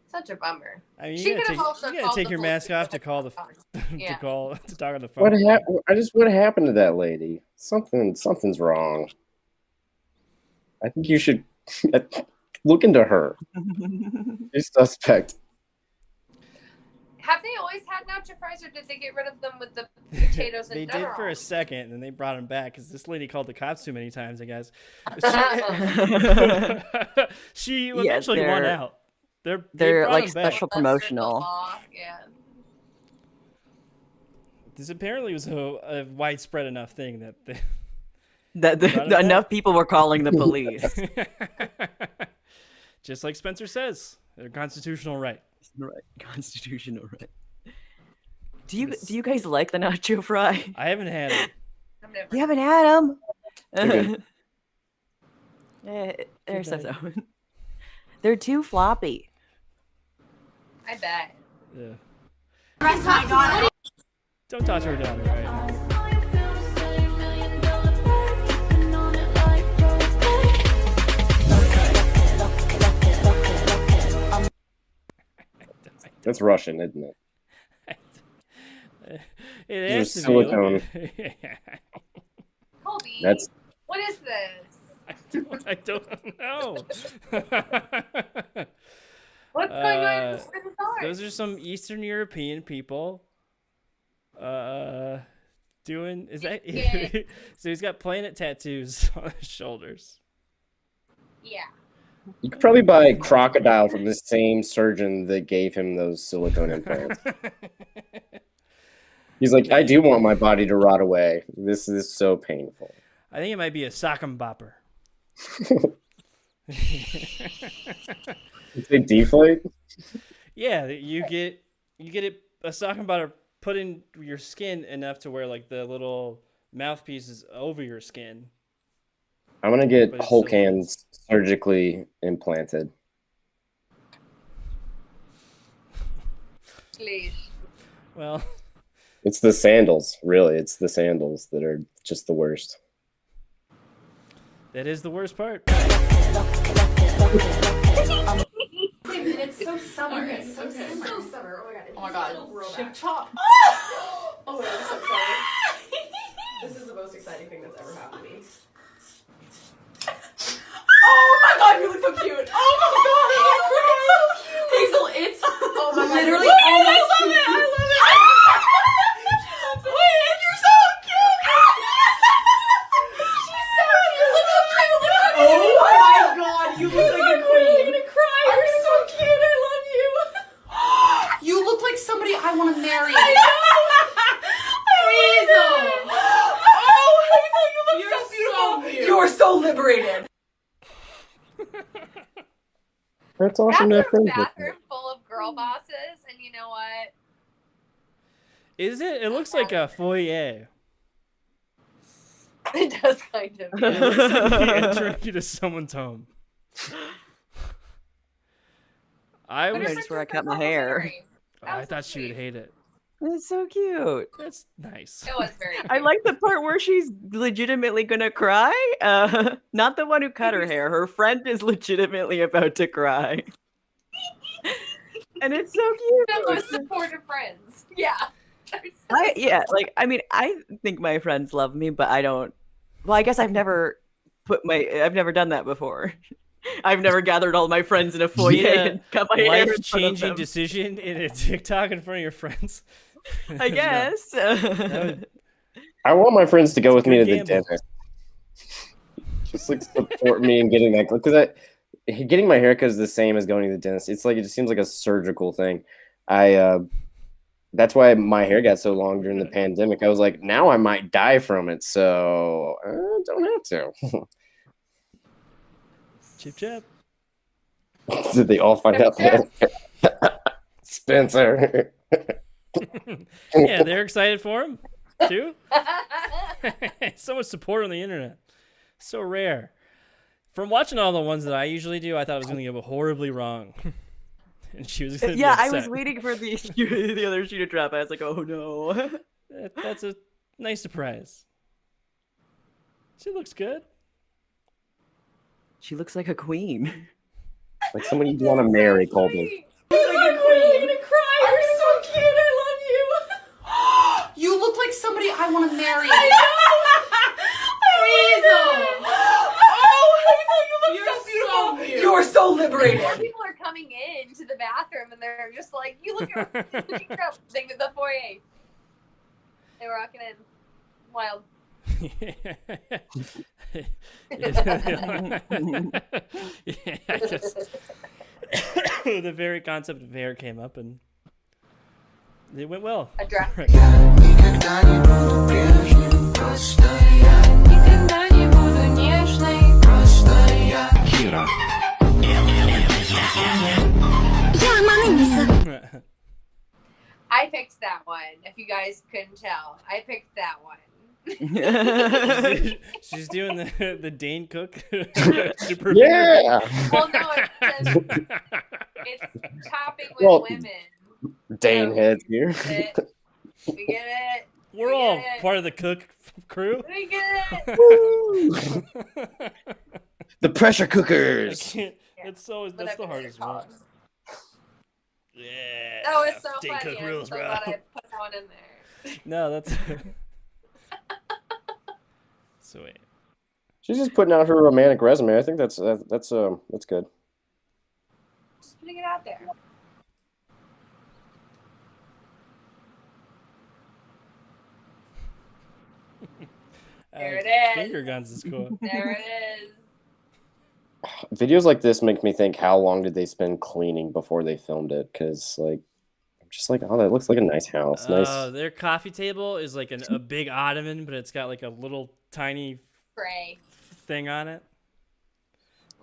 Such a bummer. I mean, She you could have also gotta called take the your mask police off to call the Yeah. to talk on the phone. What happened to that lady? Something's wrong. I think you should look into her. She's suspect. Have they always had nacho fries, or did they get rid of them with the potatoes in They general? did for a second, and then they brought him back because this lady called the cops too many times, I guess. She eventually won out. They They're brought like him back. special promotional. Yeah. This apparently was a widespread enough thing that they That enough people were calling the police. Just like Spencer says, their constitutional right. Right, constitutional right. Do you guys like the nacho fry? I haven't had it. You haven't had them. Good. There's so. They're too floppy. I bet. Yeah. Arrest my daughter. Don't touch her daughter, right? That's Russian, isn't it? It There's has to silicone. be. Colby, That's what is this? I don't know. What's going on with his arm? Those are some Eastern European people. Doing is that? Yeah. So he's got planet tattoos on his shoulders. Yeah. you could probably buy crocodile from the same surgeon that gave him those silicone implants. He's like, I do want my body to rot away. This is so painful. I think it might be a sock 'em bopper. They deflate? Yeah, you get it a sock 'em bopper put in your skin enough to where like the little mouthpiece is over your skin. I'm gonna get But it's Hulk still- hands surgically implanted. Please. Well, It's the sandals, really. It's the sandals that are just the worst. that is the worst part. It's so summer. It's so summer. Oh my god. Chip chop. Oh my god, I'm so excited. This is the most exciting thing that's ever happened to me. Oh my god, you look so cute. Oh my god, Hazel, it's oh my god, literally almost I love it. I love it. Wait, you're so cute. She's so cute. Look how cute. Look how cute. Oh my god, you look like a queen. I'm gonna cry. You're so cute. I love you. You look like somebody I want to marry. I know. Hazel. Oh, Hazel, you look so beautiful. So cute. You are so liberated. That's awesome. That's to a have friends with bathroom full of girl bosses, and you know what? Is it? It looks like a foyer. It does kind of. It looks like you're entering into someone's home. I But was. her That's where I sister's cut my Uncle hair. Harry. I was thought so she would sweet. hate it. It's so cute. That's nice. It was very cute. I like the part where she's legitimately gonna cry. Not the one who cut her hair. Her friend is legitimately about to cry. And it's so The cute. most supportive friends. Yeah. I mean, I think my friends love me, but I don't. Well, I guess I've never done that before. I've never gathered all my friends in a foyer Yeah, and cut my hair in front of life-changing them. decision in a TikTok in front of your friends. I guess. I want my friends to go with me to Good the gamble. dentist. Just like support me in getting that because getting my haircut is the same as going to the dentist. It's like it just seems like a surgical thing. That's why my hair got so long during the pandemic. I was like, now I might die from it, so I don't have to. Chip chip. Did they all find out that Spencer? Yeah, they're excited for him too. So much support on the internet. So rare. From watching all the ones that I usually do, I thought I was going to go horribly wrong. And she was gonna be I was upset. waiting for the other shoe to drop. I was like, oh no. That's a nice surprise. She looks good. She looks like a queen. Like someone you'd want to marry, Colby. I'm really gonna cry. You're so cute. I love you. You look like somebody I want to marry. I know. Hazel. Oh, Hazel, you look so beautiful. You are so liberated. More people are coming in to the bathroom and they're just like, you look at the foyer. They were walking in. Wild. The very concept of hair came up and it went well. A dress. I picked that one, if you guys couldn't tell. I picked that one. She's doing the Dane Cook. Super yeah. Well, no, it's topping with women. Dane heads here. We get it. We're all part of the Cook crew. We get it. The pressure cookers. That's the hardest one. Yeah. Oh, it's so Dane funny. Cook rules, I'm so bro. glad I put one in there. No, that's sweet. She's just putting out her romantic resume. I think that's good. Just putting it out there. There it is. Finger guns is cool. There it is. Videos like this make me think, how long did they spend cleaning before they filmed it? Because, like, I'm just like, oh, that looks like a nice house. Nice. Their coffee table is like a big ottoman, but it's got like a little tiny Tray thing on it.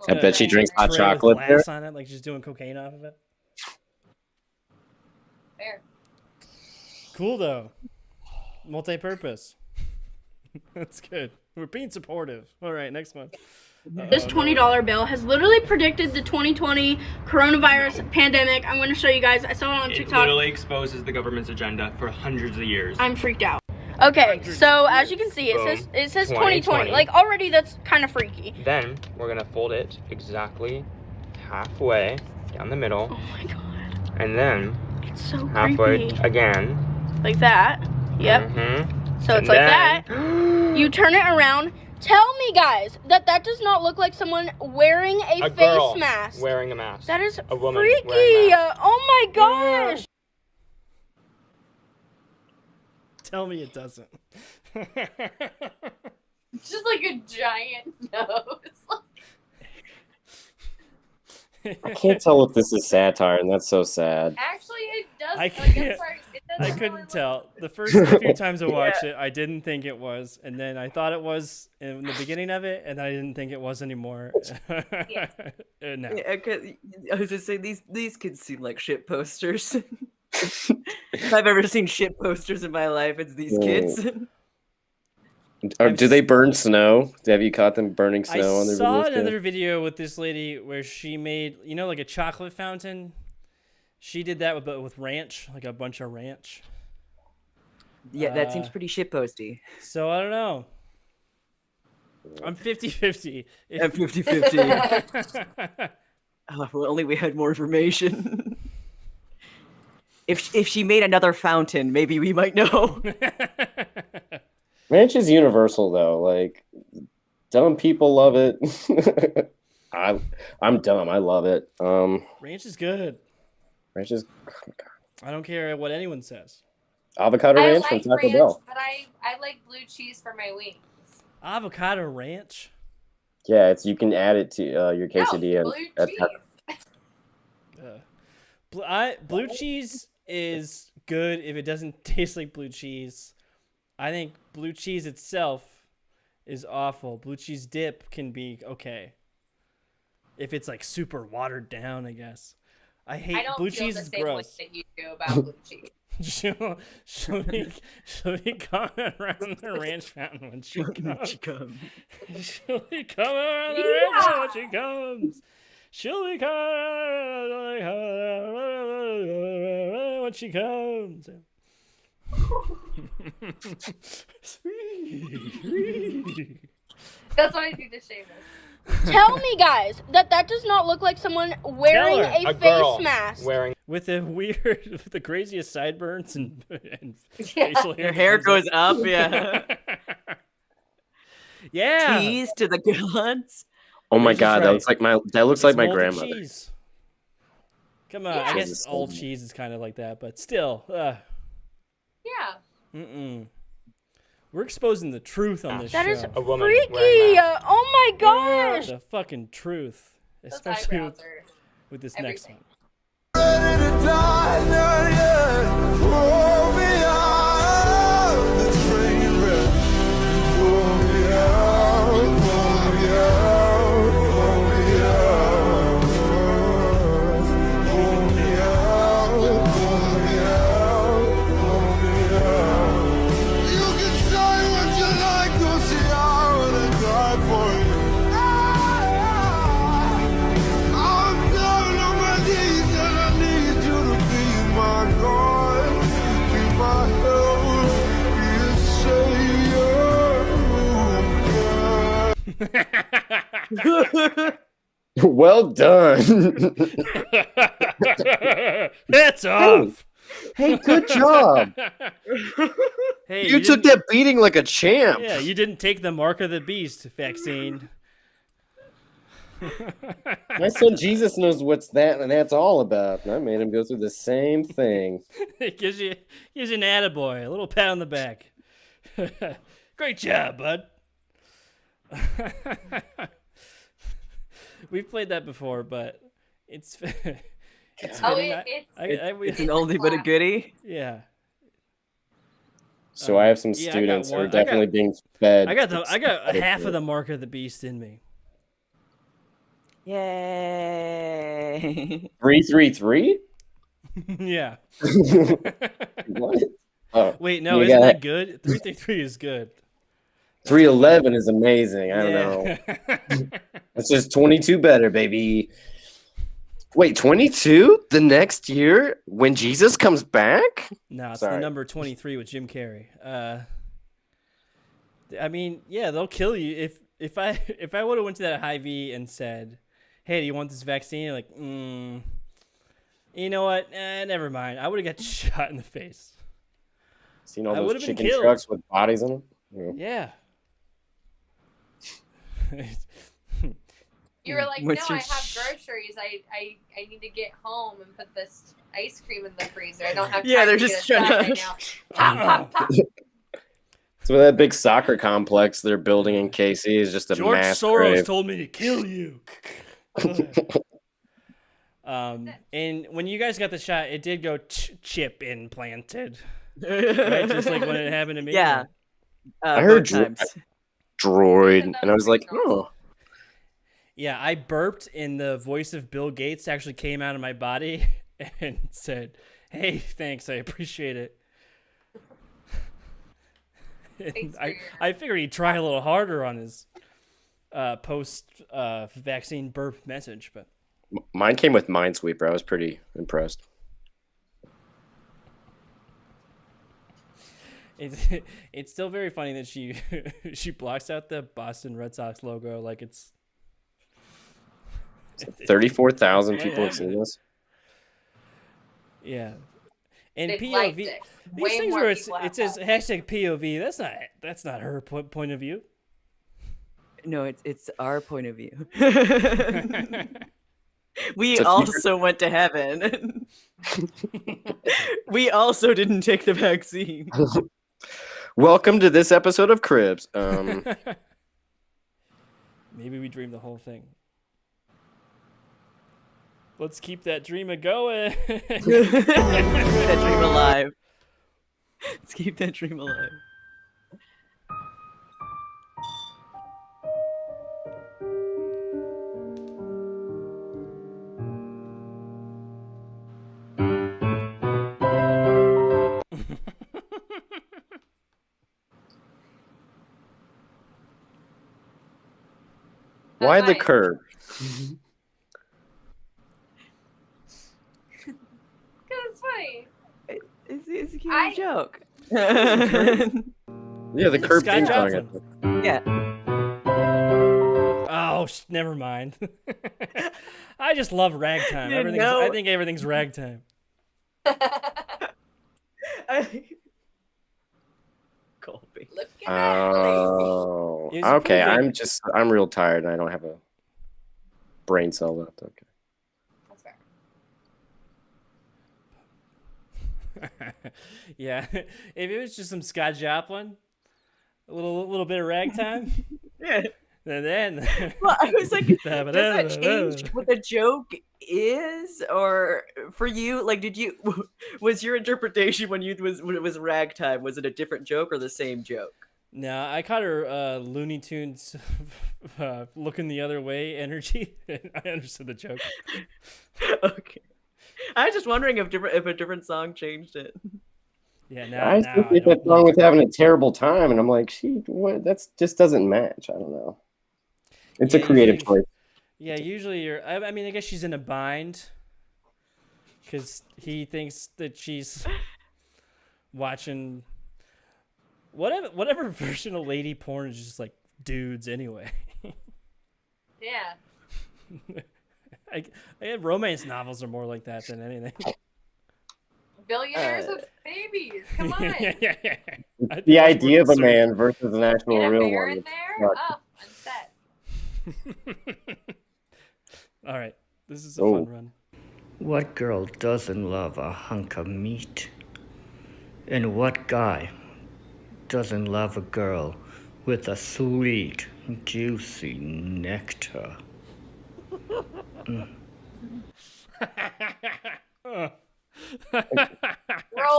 I bet she drinks hot chocolate with there. glass on it, like she's doing cocaine off of it. Fair. Cool though. Multi-purpose. That's good. We're being supportive. All right, next one. This $20 bill has literally predicted the 2020 coronavirus pandemic. I'm going to show you guys. I saw it on TikTok. It literally exposes the government's agenda for hundreds of years. I'm freaked out. Okay, so as you can see, it says 2020. Like, already that's kind of freaky. Then we're going to fold it exactly halfway down the middle. Oh my god. And then it's so halfway creepy. again. Like that. Yep. So it's like that. You turn it around. Tell me, guys, that does not look like someone wearing a face mask. Wearing a mask. That is a woman freaky. Oh my gosh. Tell me it doesn't. It's just like a giant nose. I can't tell if this is satire, and that's so sad. Actually, it does. I couldn't tell. The first few times I watched it, I didn't think it was, and then I thought it was in the beginning of it, and I didn't think it was anymore. No. I was just saying, these kids seem like shit posters. If I've ever seen shit posters in my life, it's these kids. Do they burn snow? Have you caught them burning snow on their videos? I saw another video with this lady where she made, like a chocolate fountain. She did that with ranch, like a bunch of ranch. Yeah, that seems pretty shitposty. So I don't know. I'm 50-50. I'm 50-50. Oh, if only we had more information. If she made another fountain, maybe we might know. Ranch is universal, though. Like, dumb people love it. I'm dumb. I love it. Ranch is good. Ranch is. I don't care what anyone says. Avocado ranch from Taco Bell. But I like blue cheese for my wings. Avocado ranch? Yeah, you can add it to your quesadilla. No, blue cheese. Blue cheese is good if it doesn't taste like blue cheese. I think blue cheese itself is awful. Blue cheese dip can be okay. If it's like super watered down, I guess. I hate blue cheese is gross. I don't feel the same way that you do about blue cheese. She'll be coming around the ranch fountain when she comes. She'll be coming around the ranch fountain when she comes. She'll be coming when she comes. That's why I do the Seamus. Tell me, guys, that does not look like someone wearing a face mask. With the craziest sideburns and facial hair. Her hair goes up, yeah. Yeah. Keys to the guns. Oh my god, that looks like my grandmother. Cheese. Come on, I guess all cheese is kind of like that, but still. Yeah. We're exposing the truth on this show. That is freaky. Oh my gosh. The fucking truth. Especially with this next one. Well done. That's off. Hey, good job. Hey, you took that beating like a champ. Yeah, you didn't take the mark of the beast vaccine. My son Jesus knows what's that and that's all about. And I made him go through the same thing. It gives you an attaboy, a little pat on the back. Great job, bud. We've played that before, but it's it's an oldie but a goodie. Yeah. So I have some students who are definitely being fed. I got half of the mark of the beast in me. Yay! 333? Yeah. What? Oh, wait, no, isn't that good? 333 is good. 311 is amazing. I don't know. It's just 22 better, baby. Wait, 22? The next year when Jesus comes back? No, it's the number 23 with Jim Carrey. I mean, yeah, they'll kill you if I would have went to that Hy-Vee and said, "Hey, do you want this vaccine?" Like, you know what? Never mind. I would have got shot in the face. Seen all those chicken trucks with bodies in them? Yeah. You were like, no, I have groceries. I need to get home and put this ice cream in the freezer. I don't have time they're to just get it trying right now. Pop, pop, pop. So that big soccer complex they're building in KC is just a George mass Soros grave. told me to kill you. And when you guys got the shot, it did go chip implanted, right? Just like when it happened to me. Yeah, I heard times. Droid, and I was like, oh. Yeah, I burped, and the voice of Bill Gates actually came out of my body and said, "Hey, thanks, I appreciate it." I figured he'd try a little harder on his post-vaccine burp message, but mine came with Minesweeper. I was pretty impressed. It's still very funny that she blocks out the Boston Red Sox logo like it's 34,000 people have seen this. Yeah. And They POV, liked it. these Way things more where people it have says that. hashtag POV. That's not her point of view. No, it's our point of view. We It's a also went to heaven. We also didn't take the vaccine. Welcome to this episode of Cribs. Maybe we dreamed the whole thing. Let's keep that dream a going. Keep that dream alive. Let's keep that dream alive. Why the curb? It's funny. It's a cute joke. Yeah, the curb Scott theme Joplin. song. Yeah. Oh, never mind. I just love ragtime. I think everything's ragtime. Colby. Look at that. Oh, He's okay. improving. I'm real tired. I don't have a brain cell left. Okay. That's fair. Yeah, if it was just some Scott Joplin, a little bit of ragtime, Yeah. then Well, I was like, does that change what the joke is, or for you? Like, was your interpretation when it was ragtime? Was it a different joke or the same joke? No, I caught her Looney Tunes looking the other way energy. I understood the joke. Okay. I was just wondering if a different song changed it. Yeah, I think that song was having a terrible time, and I'm like, what? That's just doesn't match. I don't know. It's a creative choice. Yeah, usually I mean, I guess she's in a bind because he thinks that she's watching whatever version of lady porn is just like dudes anyway. Yeah. Romance novels are more like that than anything. Billionaires with babies. Come on. Yeah. The idea of a man versus an actual Get a real bear one. in there? Oh, I'm set. All right, this is a fun run. What girl doesn't love a hunk of meat? And what guy doesn't love a girl with a sweet, juicy nectar? Roll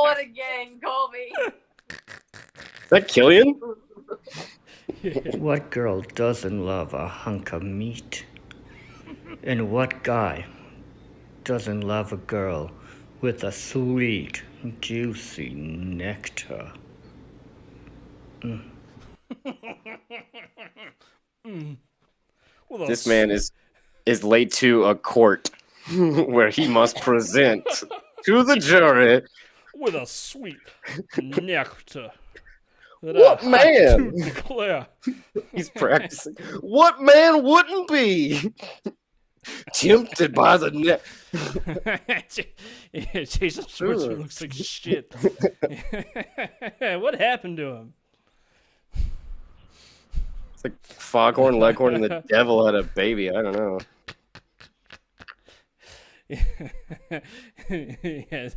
it again, Colby. Is that Killian? What girl doesn't love a hunk of meat? And what guy doesn't love a girl with a sweet, juicy nectar? Well, This man is late to a court where he must present to the jury with a sweet nectar. What man? To declare. He's practicing. What man wouldn't be tempted by the neck? Jason Schwartzman looks like shit. What happened to him? It's like Foghorn Leghorn and the devil had a baby. I don't know. Yeah,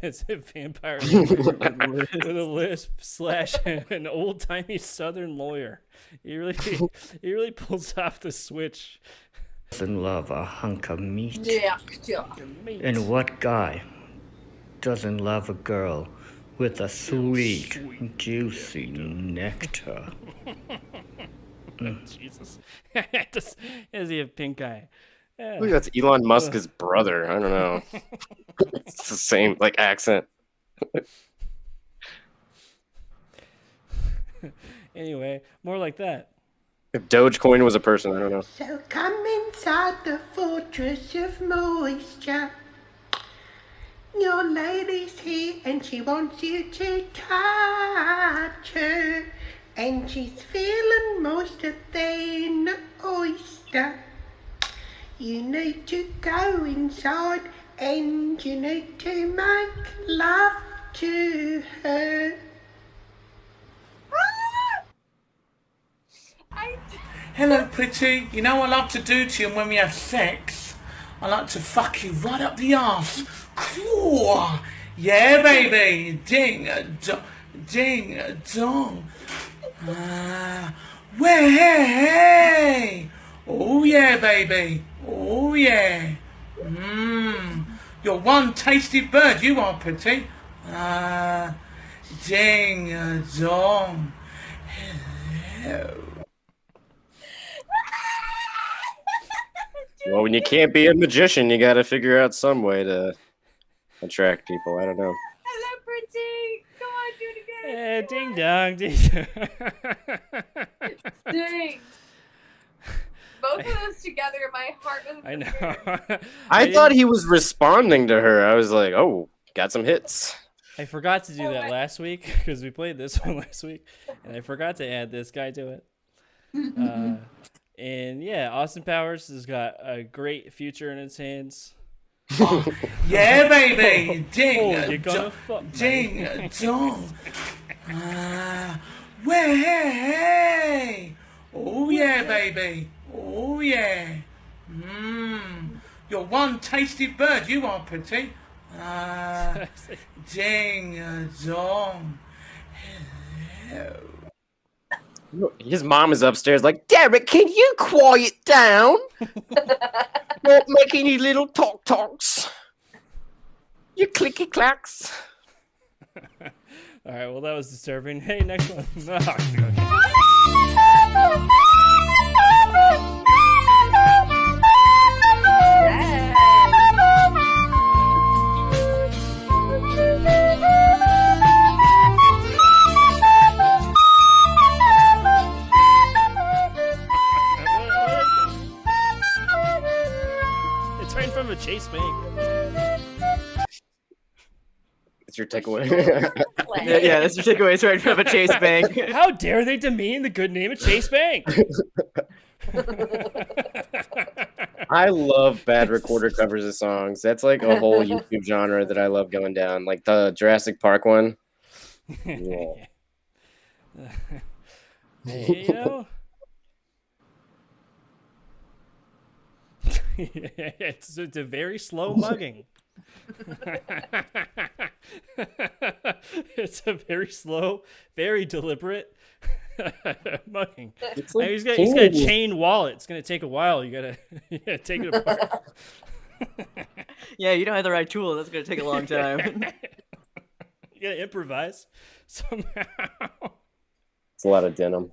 that's a vampire with a lisp / an old timey Southern lawyer. He really pulls off the switch. Doesn't love a hunk of meat. Yeah. And what guy doesn't love a girl with a sweet, juicy nectar? Jesus. Does he have pink eye? Yeah. I think that's Elon Musk's brother. I don't know. It's the same accent. Anyway, more like that. If Dogecoin was a person, I don't know. So come inside the fortress of moisture. Your lady's here and she wants you to touch her. And she's feeling moister than an oyster. You need to go inside and you need to make love to her. Hello, pretty. You know what I love to do to you when we have sex? I like to fuck you right up the arse. Cool. Yeah, baby. Ding dong. Ding dong. Way. Oh, yeah, baby. Oh, yeah. You're one tasty bird, you are, Pretty. Ding dong. Hello. Well, when you can't be a magician, you got to figure out some way to attract people. I don't know. Hello, Brittany. Come on, do it again. Yeah, ding dong, ding dong. Ding. Both of those together, my heart was. I know. I thought he was responding to her. I was like, oh, got some hits. I forgot to do that last week because we played this one last week, and I forgot to add this guy to it. And yeah, Austin Powers has got a great future in his hands. Yeah, baby. Ding you're gonna fuck me. ding dong. Way. Oh yeah, baby. Oh yeah. You're one tasty bird, you are, Pretty. Ding dong. Hello. His mom is upstairs like, Derek, can you quiet down? Don't make any little talks. You clicky clacks. All right, well, that was disturbing. Hey, next one. It's right in front of a Chase Bank. It's your takeaway. Yeah, that's your takeaway. It's right in front of a Chase Bank. How dare they demean the good name of Chase Bank? I love bad recorder covers of songs. That's like a whole YouTube genre that I love going down. Like the Jurassic Park one. Yeah. You know? It's a very slow mugging. It's a very slow, very deliberate mugging. Like he's got a chain wallet. It's gonna take a while. You gotta take it apart. Yeah, you don't have the right tool. That's gonna take a long time. You gotta improvise somehow. It's a lot of denim.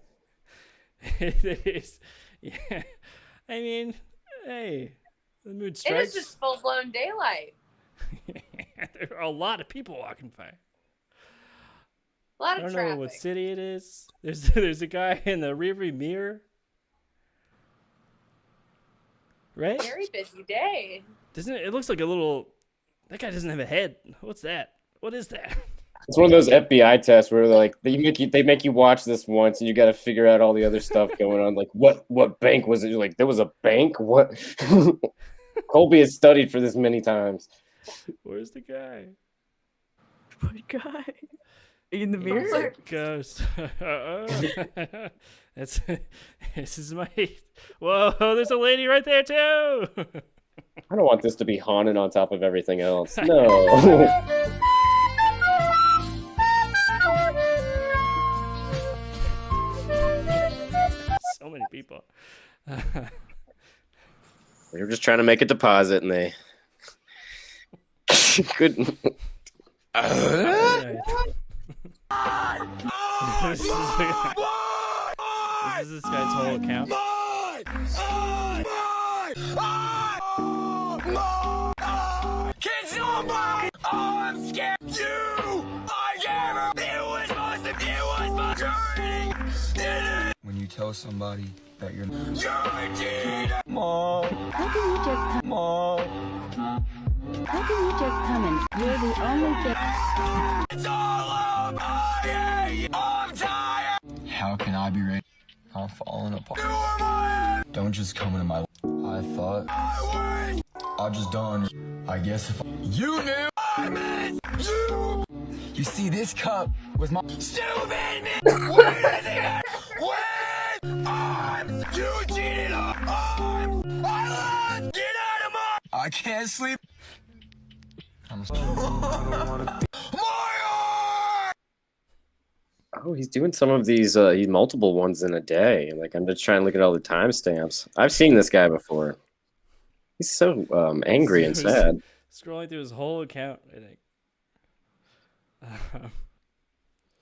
It is. Yeah. I mean, hey, the mood It strikes. is just full blown daylight. There are a lot of people walking by. A lot I of don't traffic. know what city it is. There's a guy in the rearview mirror. Right? Very busy day. Doesn't it looks like a little that guy doesn't have a head. What's that? What is that? It's one of those FBI tests where they're like they make you watch this once and you got to figure out all the other stuff going on. Like what bank was it? You're like, there was a bank? What? Colby has studied for this many times. Where's the guy? What guy? In the mirror? Ghost. This is my. Whoa! There's a lady right there too. I don't want this to be haunted on top of everything else. No. So many people. They were just trying to make a deposit and they couldn't. This is this guy's whole account. I'm scared. When you tell somebody that you're Mom. How can you just come? Mom. How can you just come and you're the only thing? It's all over. I'm tired. How can I be ready? I'm falling apart. Don't just come into my life. I thought I just don't. I guess if you knew I miss you. You see, this cup was my stupid man. Where did they when I'm you cheated on? I lost. Get out of my. I can't sleep. I'm Oh, he's doing some of these multiple ones in a day. Like I'm just trying to look at all the timestamps. I've seen this guy before. He's so angry and sad. Scrolling through his whole account, I think.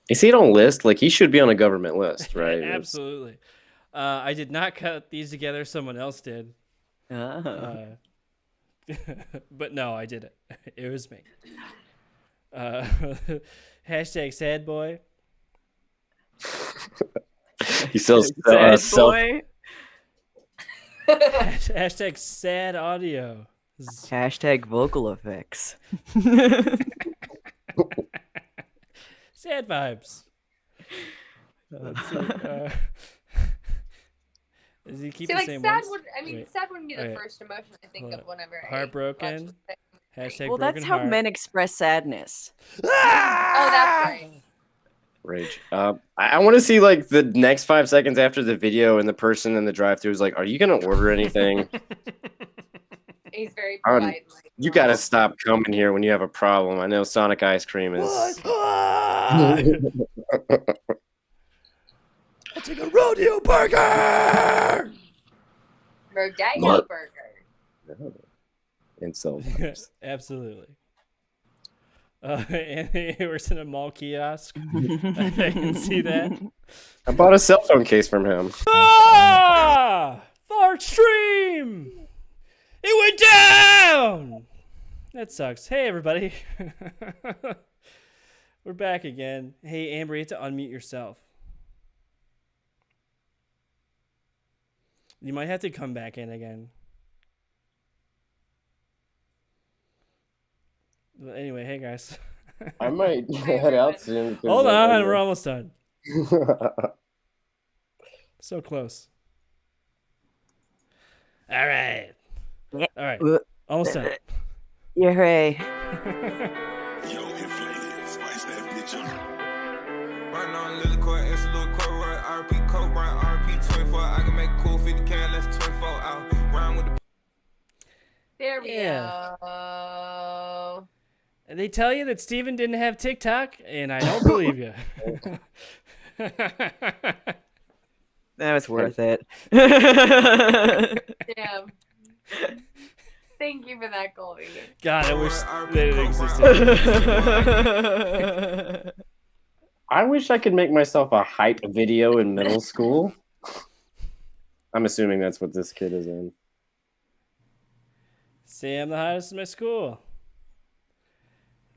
Is he on a list? Like, he should be on a government list, right? Absolutely. I did not cut these together. Someone else did. Oh. But no, I did it. It was me. Hashtag sad boy. He's so Sad boy. Hashtag sad audio. Hashtag vocal effects. Sad vibes. Let's see. Does he keep See, the like same sad ones? would. I mean, Wait. sad wouldn't be the Wait. first emotion I think Hold of up. whenever I Heartbroken. watch the thing. Hashtag Well, broken that's how heart. men express sadness. Oh, that's right. Rage. I want to see like the next 5 seconds after the video, and the person in the drive-thru is like, "Are you gonna order anything?" He's very polite. You gotta stop coming here when you have a problem. I know Sonic ice cream is. I'll take a rodeo burger. Rodeo What? burger. Insult. Absolutely. And he works in a mall kiosk. I can see that. I bought a cell phone case from him. Fart stream! It went down! That sucks. Hey, everybody. We're back again. Hey, Amber, you have to unmute yourself. You might have to come back in again. But anyway, hey, guys. I might head out soon. Hold on, we're almost done. So close. All right. All right. Almost done. Yeah, hooray. There we Yeah. go. And they tell you that Steven didn't have TikTok, and I don't believe you. That was worth it. Damn. Thank you for that, Colby. God, I wish that it existed. I wish I could make myself a hype video in middle school. I'm assuming that's what this kid is in. Say I'm the hottest in my school.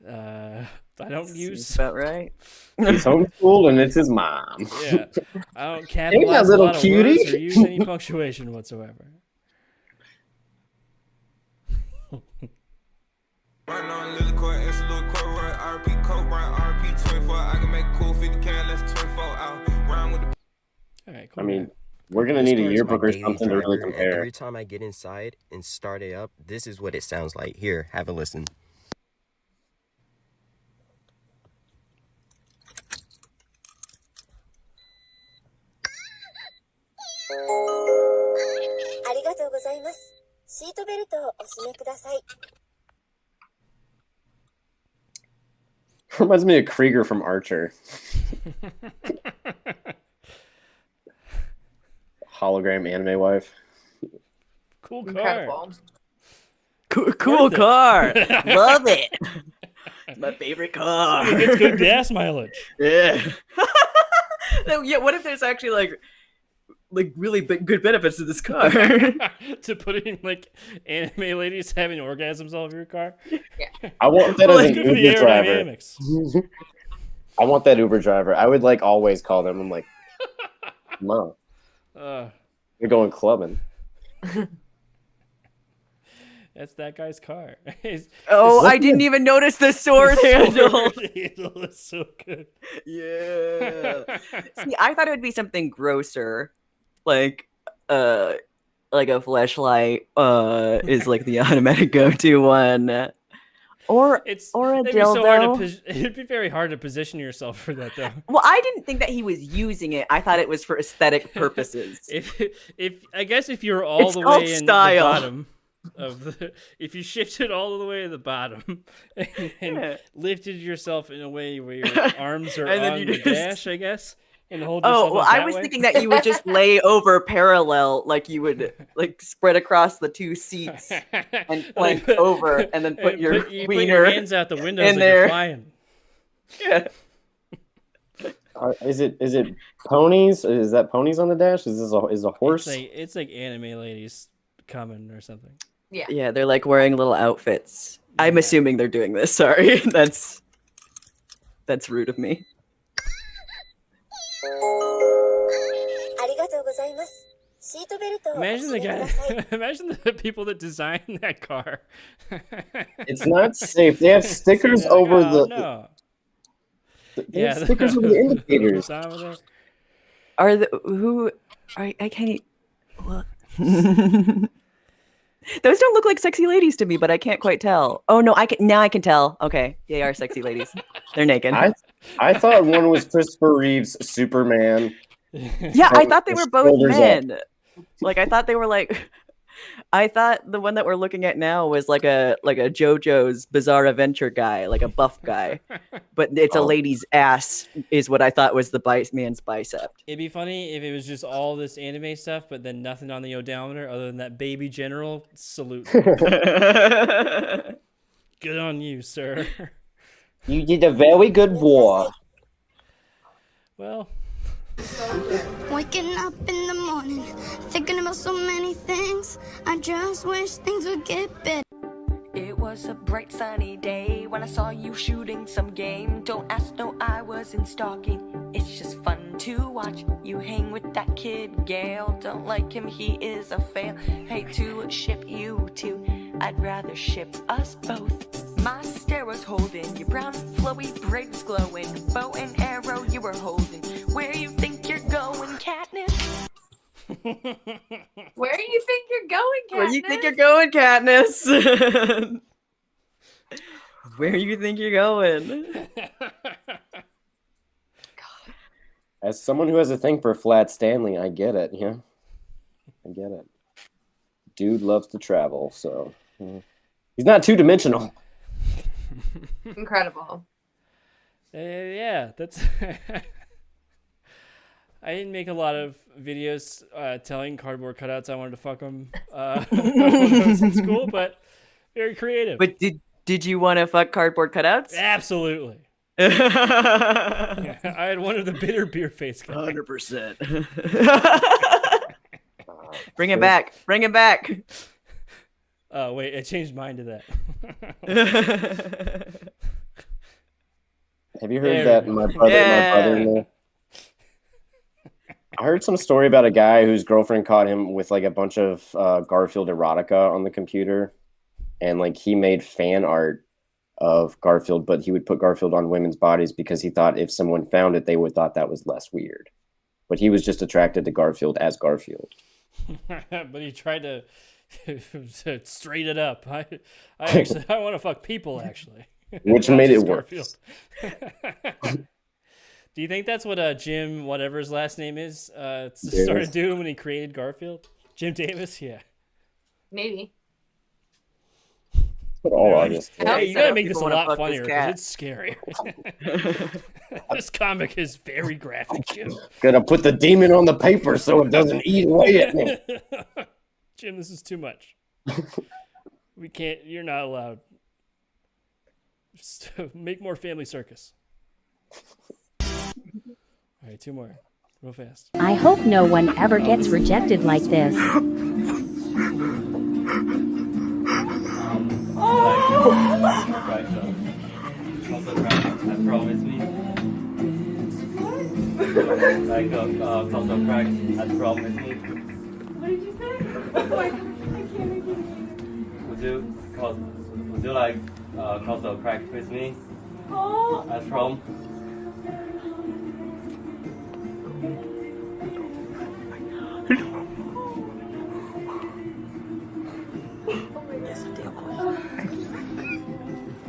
I don't use. About right. He's homeschooled and it's his mom. Yeah, I don't Hey, capitalize that a little lot of cutie. words or use any punctuation whatsoever. All right, cool. I mean, we're gonna need a This car is yearbook my or daily something to really driver, and compare. every time I get inside and start it up, this is what it sounds like. Here, have a listen. Reminds me of Krieger from Archer. Hologram anime wife. Cool car. Incredible. Cool Worth it. car. Love it. It's my favorite car. It gets good gas mileage. Yeah. No, yeah. What if there's actually like really good benefits to this car? To put in like anime ladies having orgasms all over your car. Yeah. I want that Well, as it's an good for the Uber driver. aerodynamics. I want that Uber driver. I would like always call them. I'm like, Mom, you're going clubbing. That's that guy's car. I didn't even notice the sword handle. Sword handle is so good. Yeah. See, I thought it would be something grosser, like a fleshlight is like the automatic go-to one, or a It'd dildo. be so hard it'd be very hard to position yourself for that, though. Well, I didn't think that he was using it. I thought it was for aesthetic purposes. if I guess if you're all It's the called way in style. the bottom of the, if you shifted all the way to the bottom and Yeah. lifted yourself in a way where your arms are And then on you the just- dash, I guess And hold Oh, yourself well, up I that was way? thinking that you would just lay over parallel, like you would like spread across the two seats and plank over, and then put your put your wiener hands out the windows in like there. you're flying. Yeah. Is it ponies? Is that ponies on the dash? Is a horse? It's like anime ladies coming or something. Yeah, they're like wearing little outfits. I'm assuming they're doing this. Sorry, that's rude of me. Imagine the guy. Imagine the people that designed that car. It's not safe. They have stickers They're like, over "Oh, the. no." They have stickers over the indicators. Are the who? I can't. Well, those don't look like sexy ladies to me, but I can't quite tell. Oh no, I can tell. Okay, they are sexy ladies. They're naked. I thought one was Christopher Reeve's Superman. Yeah, I thought they were both Shoulders up. men. Like I thought they were like. I thought the one that we're looking at now was like a JoJo's Bizarre Adventure guy, like a buff guy, but it's a lady's ass is what I thought was the man's bicep. It'd be funny if it was just all this anime stuff, but then nothing on the odometer other than that baby general salute. Good on you, sir. You did a very good war. Well. Waking up in the morning, thinking about so many things. I just wish things would get better. It was a bright sunny day when I saw you shooting some game. Don't ask, no, I wasn't stalking. It's just fun to watch you hang with that kid Gale. Don't like him, he is a fail. Hate to ship you two, I'd rather ship us both. My stare was holding, your brown flowy braids glowing. Bow and arrow you were holding. Where you think you're going, Katniss? Where do you think you're going, Katniss? Where you think you're going, Katniss? Where you think you're going? As someone who has a thing for Flat Stanley, I get it. Yeah, I get it. Dude loves to travel, so he's not two-dimensional. Incredible. Yeah, that's. I didn't make a lot of videos telling cardboard cutouts I wanted to fuck them when I was in school, but very creative. But did you want to fuck cardboard cutouts? Absolutely. Yeah, I had one of the bitter beer face guys. 100%. Bring it back. Bring it back. Oh, wait, I changed mine to that. Have you heard that my brother-in-law? I heard some story about a guy whose girlfriend caught him with like a bunch of Garfield erotica on the computer, and like he made fan art of Garfield, but he would put Garfield on women's bodies because he thought if someone found it, they would thought that was less weird. But he was just attracted to Garfield as Garfield. But he tried to straight it up. I want to fuck people actually, which made it worse. Do you think that's what Jim, whatever his last name is, started doing when he created Garfield? Jim Davis, yeah. Maybe. But all artists. Hey, you gotta make this a lot funnier because it's scary. This comic is very graphic, Jim. Gotta put the demon on the paper so it doesn't eat away at me. Jim, this is too much. We can't. You're not allowed. Just make more Family Circus. All right, two more. Real fast. I hope no one ever gets rejected like this. Promise me. Like a cup of crack, I promise me. What did you say? Oh, I can't make it. Would you like cup of crack with me? Oh. I promise.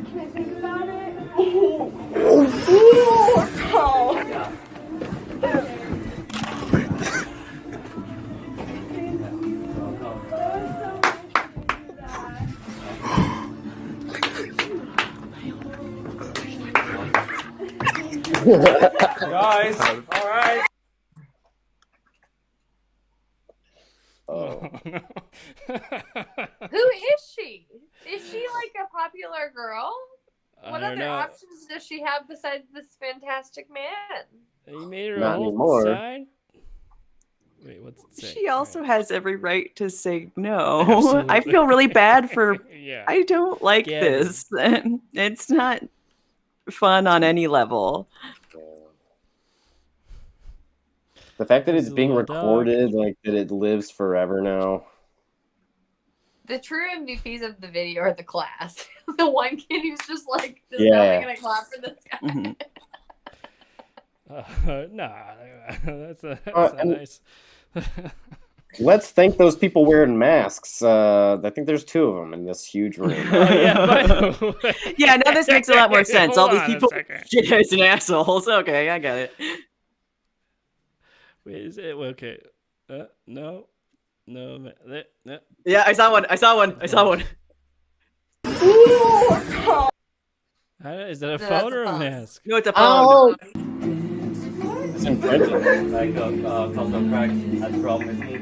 Can I think about it? Oh. Yeah. Guys, all right. Who is she? Is she like a popular girl? What other options does she have besides this fantastic man? He made her Not a whole anymore. sign. Wait, what's it say? She also has every right to say no. Absolutely. I feel really bad for. Yeah. I don't like Get this. It's not fun on any level. The fact that He's it's a being little dog. recorded, like that it lives forever now. The true MVPs of the video are the class. The one kid who's just like, is Yeah. nobody gonna clap for this guy? Nah, that's and- nice. Let's thank those people wearing masks. I think there's 2 of them in this huge room. Yeah, now this makes a lot more sense. All these Hold on a people second. shitheads and assholes. Okay, I got it. Wait, is it okay? No. Yeah, I saw one. Is that a phone or a mask? No, it's a phone. It's imprinted. Like custom crack has problem with me.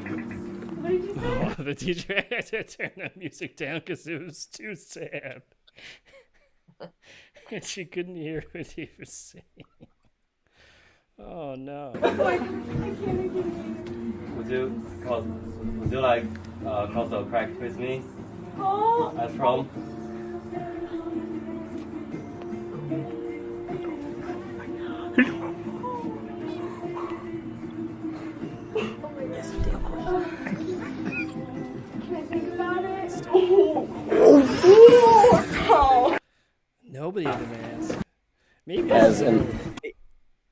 Oh, the teacher had to turn the music down because it was too sad. And she couldn't hear what he was saying. Oh no. Would you like custom crack with me? As problem? Nobody in the mask. Maybe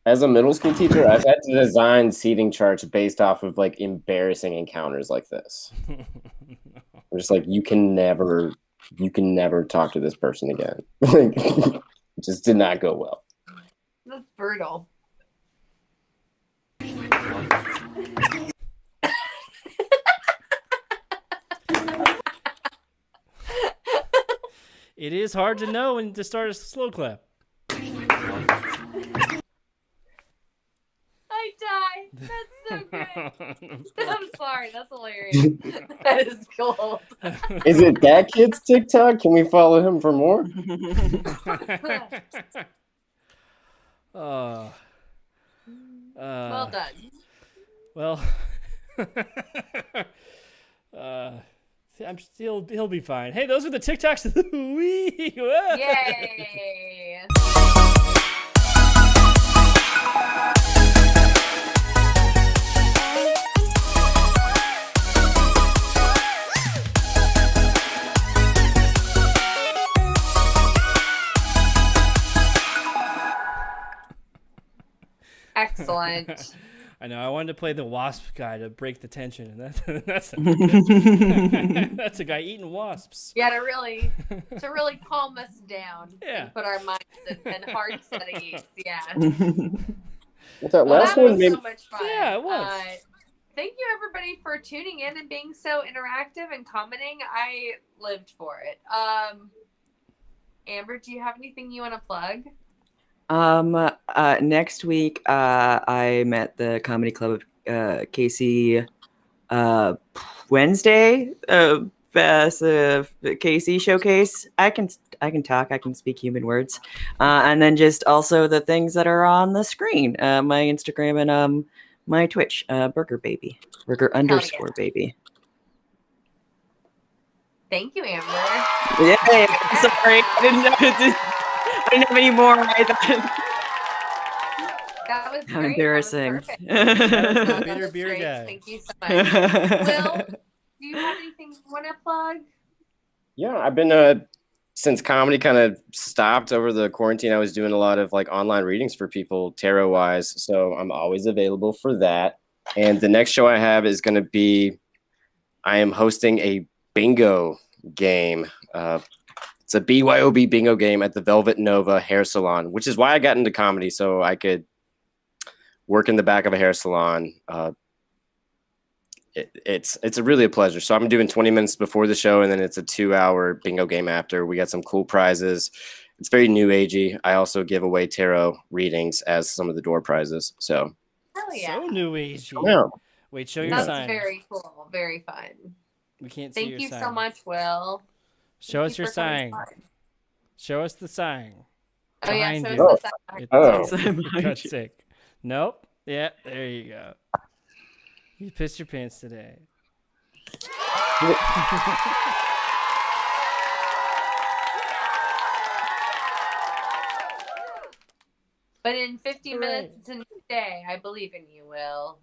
As a middle school teacher, I've had to design seating charts based off of like embarrassing encounters like this. I'm just like, you can never talk to this person again. Like, it just did not go well. That's brutal. It is hard to know when to start a slow clap. I die. That's so good. I'm sorry. That's hilarious. That is gold. Is it that kid's TikTok? Can we follow him for more? Well done. Well, he'll be fine. Hey, those are the TikToks of the week. Yay! Excellent. I know. I wanted to play the wasp guy to break the tension, and that's that's a guy eating wasps. Yeah, to really calm us down. Yeah. And put our minds and hearts at ease. Yeah. What's that last that one? was Maybe... so much fun. Yeah, it was. Thank you everybody for tuning in and being so interactive and commenting. I lived for it. Amber, do you have anything you want to plug? Next week, I'm at the Comedy Club of KC, Wednesday, KC showcase. I can talk, I can speak human words. And then just also the things that are on the screen, my Instagram and, my Twitch, burger _baby. Thank you, Amber. Yeah, sorry, I didn't have any more. That was How great. embarrassing. That was perfect. Bitter beer Great. guy. Thank you so much. Will, do you have anything you want to plug? Yeah, I've been since comedy kind of stopped over the quarantine, I was doing a lot of like online readings for people tarot wise. So I'm always available for that. And the next show I have is going to be, I am hosting a bingo game. It's a BYOB bingo game at the Velvet Nova hair salon, which is why I got into comedy. So I could work in the back of a hair salon. It's really a pleasure. So I'm doing 20 minutes before the show, and then it's a 2-hour bingo game after. We got some cool prizes. It's very new agey. I also give away tarot readings as some of the door prizes. So Hell yeah. So new agey. Yeah. Wait, show your That's sign. very cool. Very fun. We can't see Thank your you sign. so much, Will. Show Thank us you your for coming sign. by. Show us the sign. Oh, yeah, Behind show you. us the sign. It got sick. Nope. Yeah, there you go. You pissed your pants today. But in 50 minutes, it's a new day. I believe in you, Will.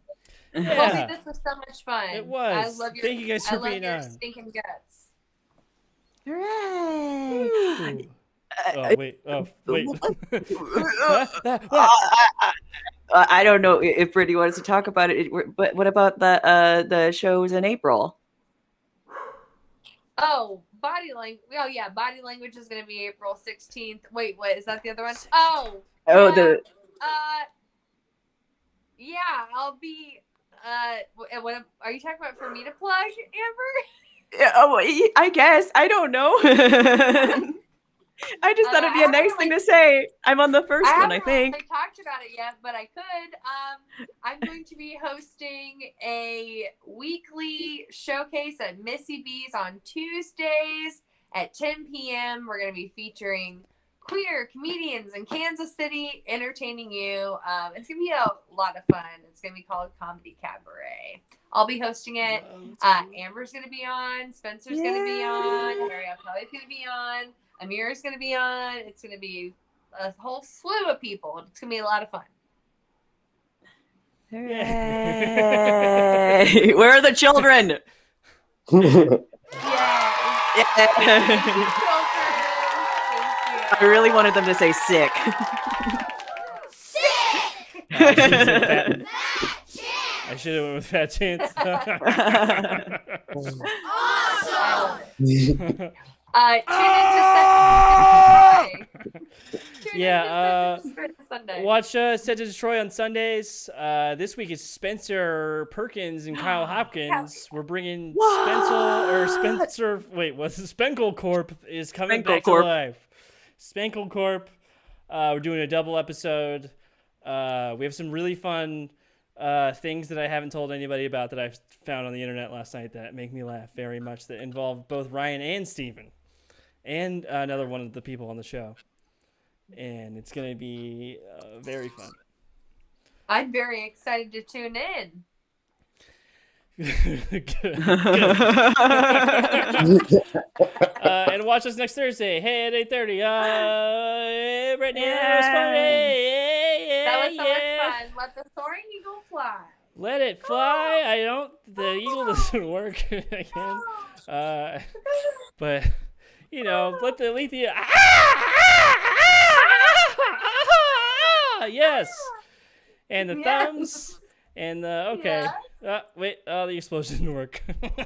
Yeah. Colby, this was so much fun. It was. I love your, Thank you guys for being your on. stinking guts. Hooray! Oh, wait. Oh, wait. I don't know if Brittany wants to talk about it, but what about the shows in April? Oh, body language. Oh, yeah. Body language is going to be April 16th. Wait, what? Is that the other one? Oh. Oh, yeah. Yeah, I'll be. What are you talking about for me to plug, Amber? Yeah, oh, I guess. I don't know. I just thought it'd be a nice thing to say. I'm on the first one, I think. I haven't talked about it yet, but I could. I'm going to be hosting a weekly showcase at Missy B's on Tuesdays at 10 p.m. We're going to be featuring queer comedians in Kansas City entertaining you. It's going to be a lot of fun. It's going to be called Comedy Cabaret. I'll be hosting it. Amber's going to be on. Spencer's going to be on. Marielle Kelly's going to be on. Amir's going to be on. It's going to be a whole slew of people. It's going to be a lot of fun. Hooray. Where are the children? I really wanted them to say sick. I should have went with Fat Chance. Watch Set to Destroy on Sundays. This week is Spencer Perkins and Kyle Hopkins. We're bringing Spencer. Wait, what's the Spenkle Corp is coming back to life. Spenkle Corp. We're doing a double episode. We have some really fun things that I haven't told anybody about that I found on the internet last night that make me laugh very much, that involve both Ryan and Steven and another one of the people on the show. And it's going to be very fun. I'm very excited to tune in. Good. And watch us next Thursday. Hey, at 8:30. Hey, Brittany, that was funny. That was so much fun. Let the soaring eagle fly. Let it fly. The eagle doesn't work again. But let the Alethea. Yes. And the thumbs and the okay. Wait. The explosion didn't work.